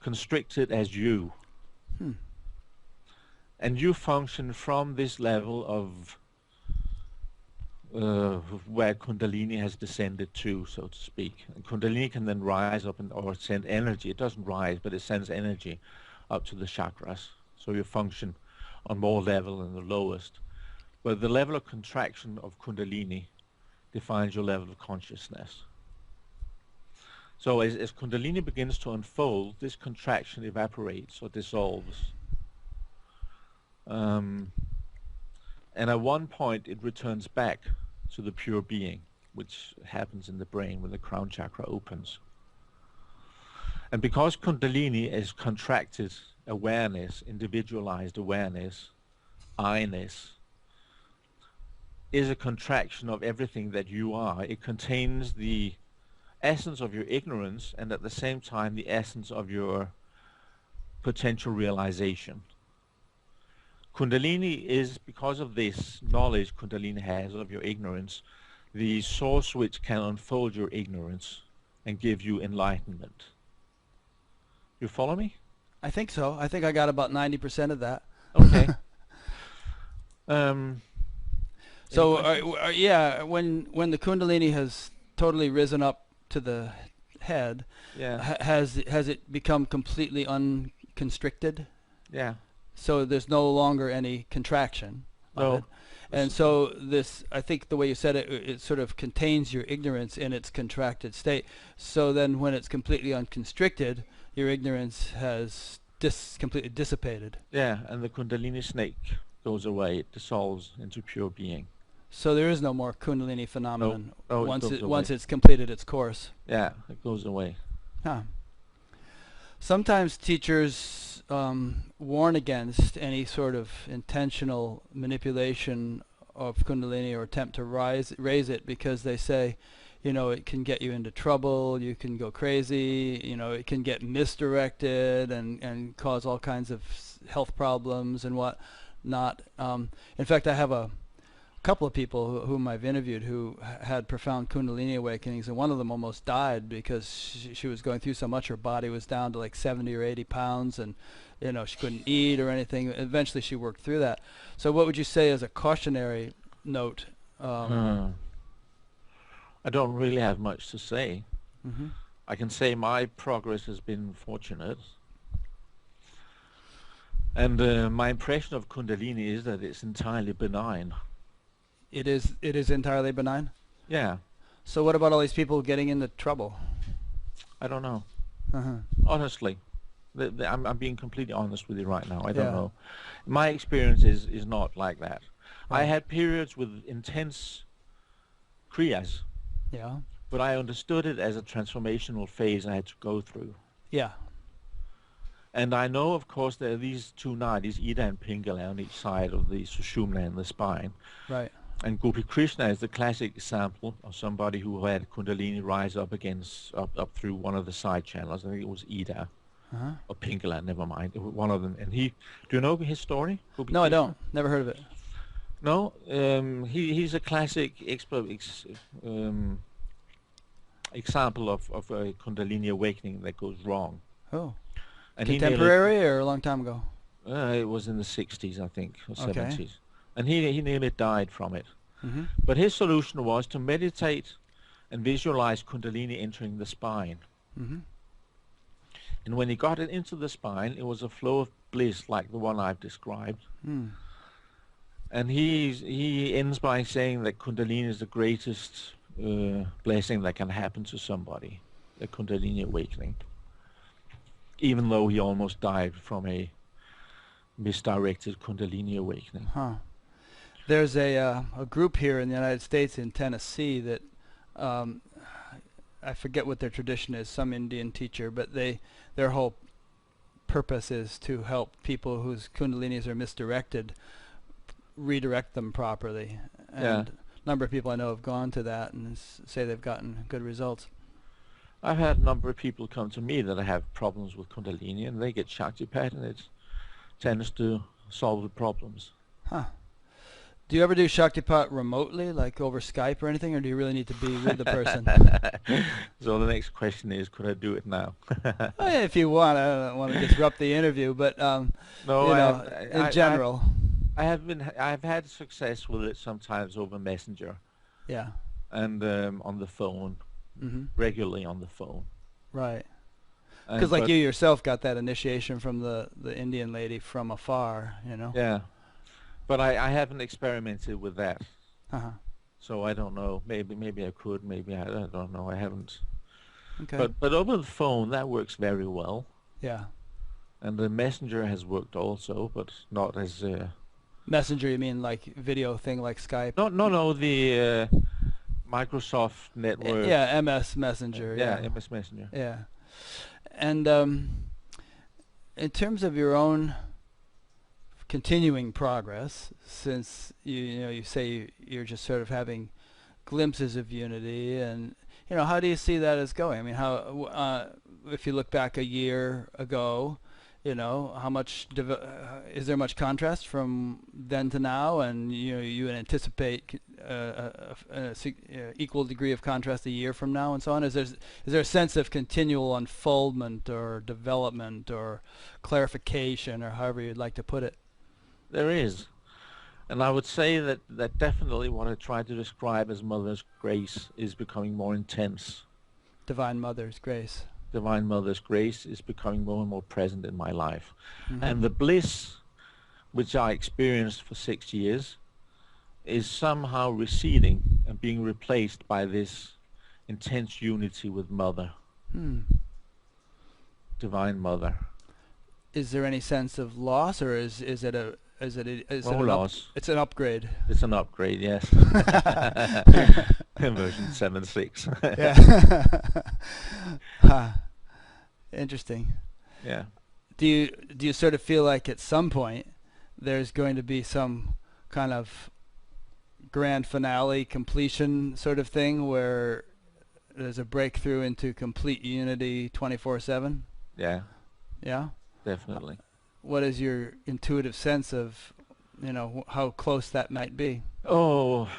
constricted as you. And you function from this level of where Kundalini has descended to, so to speak. And Kundalini can then rise up or send energy. It doesn't rise, but it sends energy up to the chakras. So you function on more level than the lowest. But the level of contraction of Kundalini defines your level of consciousness. So as Kundalini begins to unfold, this contraction evaporates or dissolves. And at one point it returns back to the pure being, which happens in the brain when the crown chakra opens. And because Kundalini is contracted awareness, individualized awareness, I-ness, is a contraction of everything that you are. It contains the essence of your ignorance and at the same time the essence of your potential realization. Kundalini is, because of this knowledge Kundalini has of your ignorance, the source which can unfold your ignorance and give you enlightenment. You follow me? I think so. I think I got about 90% of that. Okay. So, yeah, when the Kundalini has totally risen up to the head, Yeah. has it become completely unconstricted? Yeah. So there's no longer any contraction of No. it. And so this, I think the way you said it, it sort of contains your ignorance in its contracted state. So then when it's completely unconstricted, your ignorance has completely dissipated. Yeah, and the Kundalini snake goes away. It dissolves into pure being. So there is no more Kundalini phenomenon No, once it's completed its course. Yeah, it goes away. Huh. Sometimes teachers warn against any sort of intentional manipulation of Kundalini or attempt to raise it because they say, you know, it can get you into trouble, you can go crazy, you know, it can get misdirected and cause all kinds of health problems and what not. In fact, I have a couple of people whom I've interviewed who had profound Kundalini awakenings, and one of them almost died because she was going through so much. Her body was down to like 70 or 80 pounds, and you know she couldn't eat or anything. Eventually, she worked through that. So, what would you say as a cautionary note? I don't really have much to say. Mm-hmm. I can say my progress has been fortunate. And my impression of Kundalini is that it's entirely benign. It is entirely benign. Yeah, So, what about all these people getting into trouble? I don't know. Uh-huh. Honestly, I'm being completely honest with you right now. I don't Yeah. know. My experience is not like that. I Right. had periods with intense kriyas, Yeah. but I understood it as a transformational phase I had to go through. Yeah. And I know, of course, there are these two nadis, Ida and Pingala, on each side of the Sushumna and the spine. Right. And Gopi Krishna is the classic example of somebody who had Kundalini rise up up through one of the side channels. I think it was Ida Uh-huh. or Pingala, never mind. It was one of them. And do you know his story? Gopi No, I Krishna? don't. Never heard of it. No, he's a classic example of a Kundalini awakening that goes wrong. Oh. And he Contemporary or a long time ago? it was in the 60s, I think, or Okay. 70s. And he nearly died from it. Mm-hmm. But his solution was to meditate and visualize Kundalini entering the spine. Mm-hmm. And when he got it into the spine, it was a flow of bliss like the one I've described. Mm. And he ends by saying that Kundalini is the greatest blessing that can happen to somebody, the Kundalini awakening. Even though he almost died from a misdirected Kundalini awakening. Huh. There's a group here in the United States in Tennessee that I forget what their tradition is, some Indian teacher, but their whole purpose is to help people whose kundalinis are misdirected redirect them properly. And Yeah. a number of people I know have gone to that and say they've gotten good results. I've had a number of people come to me that have problems with Kundalini, and they get Shaktipat, and it tends to solve the problems. Huh. Do you ever do Shaktipat remotely, like over Skype or anything, or do you really need to be with the person? So the next question is, could I do it now? Oh, yeah, if you want. I don't want to disrupt the interview, but No, you know, in general. I've had success with it sometimes over Messenger Yeah. and on the phone, Mm-hmm. regularly on the phone. Right. And Because like but- you yourself got that initiation from the Indian lady from afar, you know? Yeah, but I haven't experimented with that, Uh-huh. so I don't know. Maybe I could. Maybe I don't know. I haven't. Okay. But over the phone that works very well, Yeah. and the messenger has worked also, but not as Messenger, you mean like video thing like Skype? no the Microsoft Network, Yeah, MS Messenger. yeah, Yeah. MS Messenger. Yeah. And in terms of your own continuing progress, since you know you say you're just sort of having glimpses of unity, and you know, how do you see that as going? I mean, how if you look back a year ago, you know, how much is there much contrast from then to now, and you know, you would anticipate equal degree of contrast a year from now, and so on. Is there a sense of continual unfoldment or development or clarification, or however you'd like to put it? There is. And I would say that definitely what I try to describe as Mother's grace is becoming more intense. Divine Mother's grace. Divine Mother's grace is becoming more and more present in my life. Mm-hmm. And the bliss which I experienced for 6 years is somehow receding and being replaced by this intense unity with Mother, Hmm. Divine Mother. Is there any sense of loss, or is it No loss. it's an upgrade? It's an upgrade, yes. Version 7.6. Yeah. Huh. Interesting. Yeah. Do you sort of feel like at some point there's going to be some kind of grand finale completion sort of thing where there's a breakthrough into complete unity 24/7? Yeah, Yeah. definitely. What is your intuitive sense of, you know, how close that might be? Oh,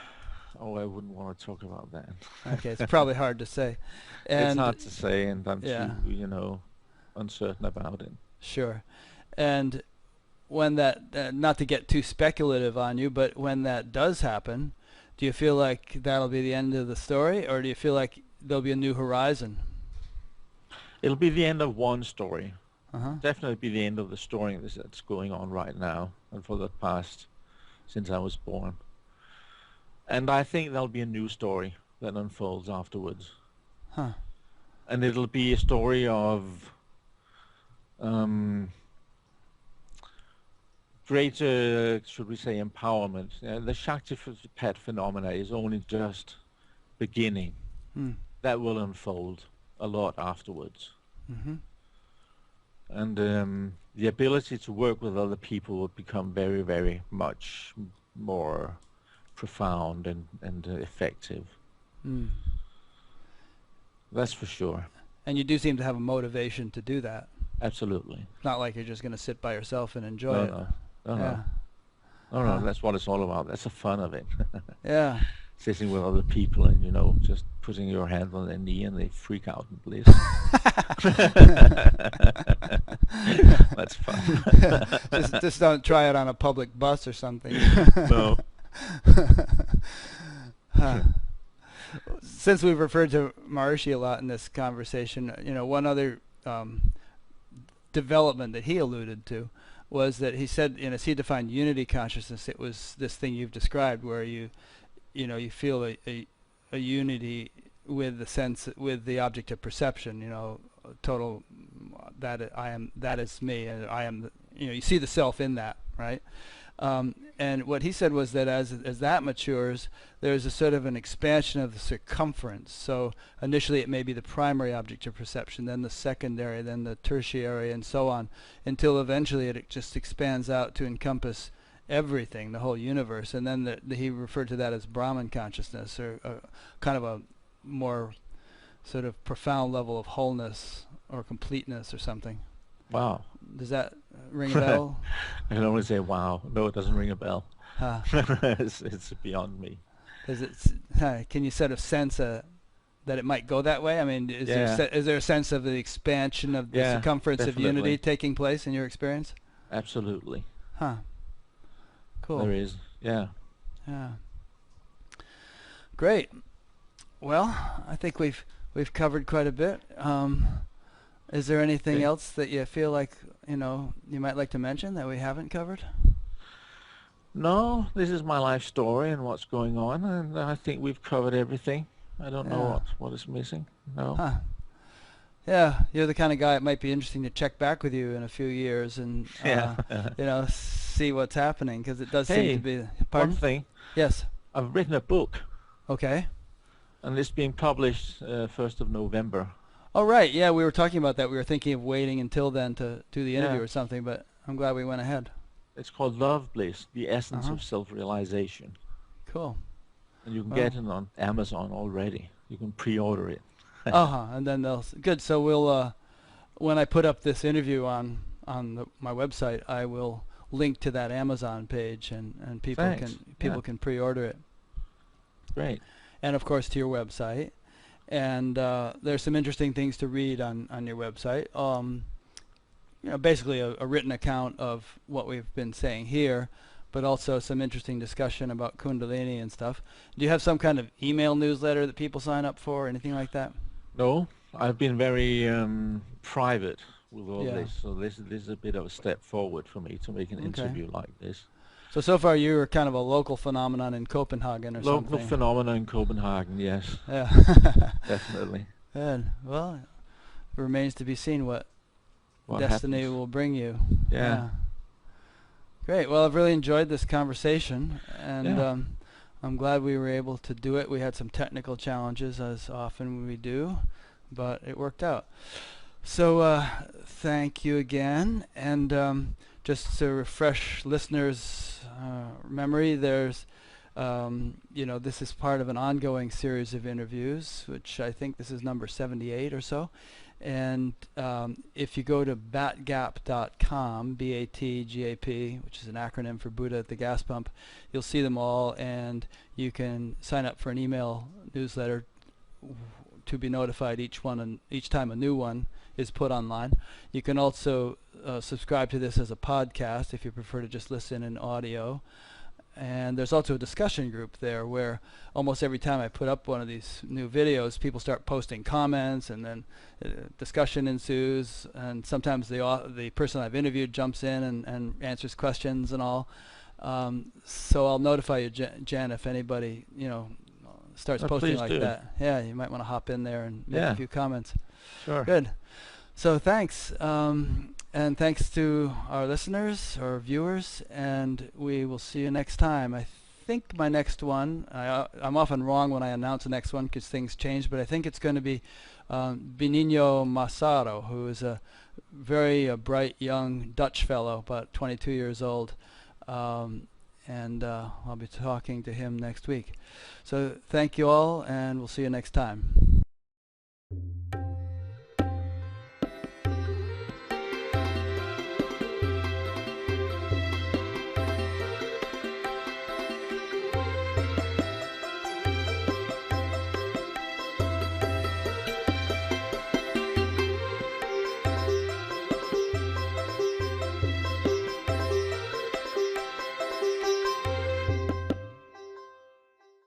I wouldn't want to talk about that. Okay, it's probably hard to say. It's And hard to say, and I'm yeah. too, uncertain about it. Sure. And when that, not to get too speculative on you, but when that does happen, do you feel like that'll be the end of the story, or do you feel like there'll be a new horizon? It'll be the end of one story. Uh-huh. Definitely be the end of the story that's going on right now, and for the past, since I was born. And I think there'll be a new story that unfolds afterwards. Huh. And it'll be a story of greater, should we say, empowerment. The Shaktipat phenomena is only just beginning. Hmm. That will unfold a lot afterwards. Mm-hmm. And the ability to work with other people will become very, very much more profound and effective. Mm. That's for sure. And you do seem to have a motivation to do that. Absolutely. It's not like you're just going to sit by yourself and enjoy No, it. no. No, Yeah. no. No, Huh. that's what it's all about. That's the fun of it. Yeah. Sitting with other people and, just putting your hand on their knee and they freak out in bliss. That's fun. just don't try it on a public bus or something. No. Huh. Since we've referred to Maharishi a lot in this conversation, one other development that he alluded to was that he said, as he defined unity consciousness, it was this thing you've described where you feel a unity with the sense, with the object of perception, total, that is me, and I am, you see the self in that, right? And what he said was that as that matures, there's a sort of an expansion of the circumference. So initially it may be the primary object of perception, then the secondary, then the tertiary, and so on, until eventually it just expands out to encompass everything, the whole universe. And then he referred to that as Brahman consciousness, or kind of a more sort of profound level of wholeness or completeness or something. Wow. Does that ring a bell? I can only say wow. No, it doesn't ring a bell. Huh. It's beyond me. Can you sort of sense that it might go that way? I mean, is there a sense of the expansion of the circumference definitely. of unity taking place in your experience? Absolutely. Huh. Cool. There is. Yeah. Yeah. Great. Well, I think we've covered quite a bit. Is there anything else that you feel like you might like to mention that we haven't covered? No, this is my life story and what's going on, and I think we've covered everything. I don't know what is missing. No. Huh. Yeah, you're the kind of guy it might be interesting to check back with you in a few years and Yeah. see what's happening because it does seem to Hey, be. one Pardon? thing. Yes. I've written a book, Okay. and it's being published 1st of November. Oh, right. Yeah, we were talking about that. We were thinking of waiting until then to do the interview Yeah. or something, but I'm glad we went ahead. It's called Love Bliss, The Essence Uh-huh. of Self-Realization. Cool. And you can get Well. it on Amazon already. You can pre-order it. Uh-huh. And then good. So we'll when I put up this interview on my website, I will link to that Amazon page and Thanks. people Yeah, can pre-order it. great. And of course to your website. And there's some interesting things to read on your website. Basically a written account of what we've been saying here, but also some interesting discussion about Kundalini and stuff. Do you have some kind of email newsletter that people sign up for, or anything like that? No, I've been very private with all Yeah. this, so this is a bit of a step forward for me to make an Okay. interview like this. So far you're kind of a local phenomenon in Copenhagen or Local something. phenomena in Copenhagen, yes, Yeah. definitely. Good. Well, it remains to be seen what What destiny happens? will bring you. Yeah, Great. Well, I've really enjoyed this conversation, and yeah. I'm glad we were able to do it. We had some technical challenges, as often we do, but it worked out. So thank you again. And just to refresh listeners' memory, there's, this is part of an ongoing series of interviews, which I think this is number 78 or so. And if you go to batgap.com, BATGAP, which is an acronym for Buddha at the Gas Pump, you'll see them all, and you can sign up for an email newsletter to be notified each time a new one is put online. You can also subscribe to this as a podcast if you prefer to just listen in audio. And there's also a discussion group there where almost every time I put up one of these new videos, people start posting comments, and then discussion ensues. And sometimes the person I've interviewed jumps in and answers questions and all. So I'll notify you, Jen, if anybody starts posting Please like do. that. Yeah, you might want to hop in there and make a Yeah, few comments. sure. Good. So thanks. And thanks to our listeners, our viewers, and we will see you next time. I think my next one, I'm often wrong when I announce the next one because things change, but I think it's going to be Benigno Massaro, who is a very bright young Dutch fellow, about 22 years old. And I'll be talking to him next week. So thank you all, and we'll see you next time.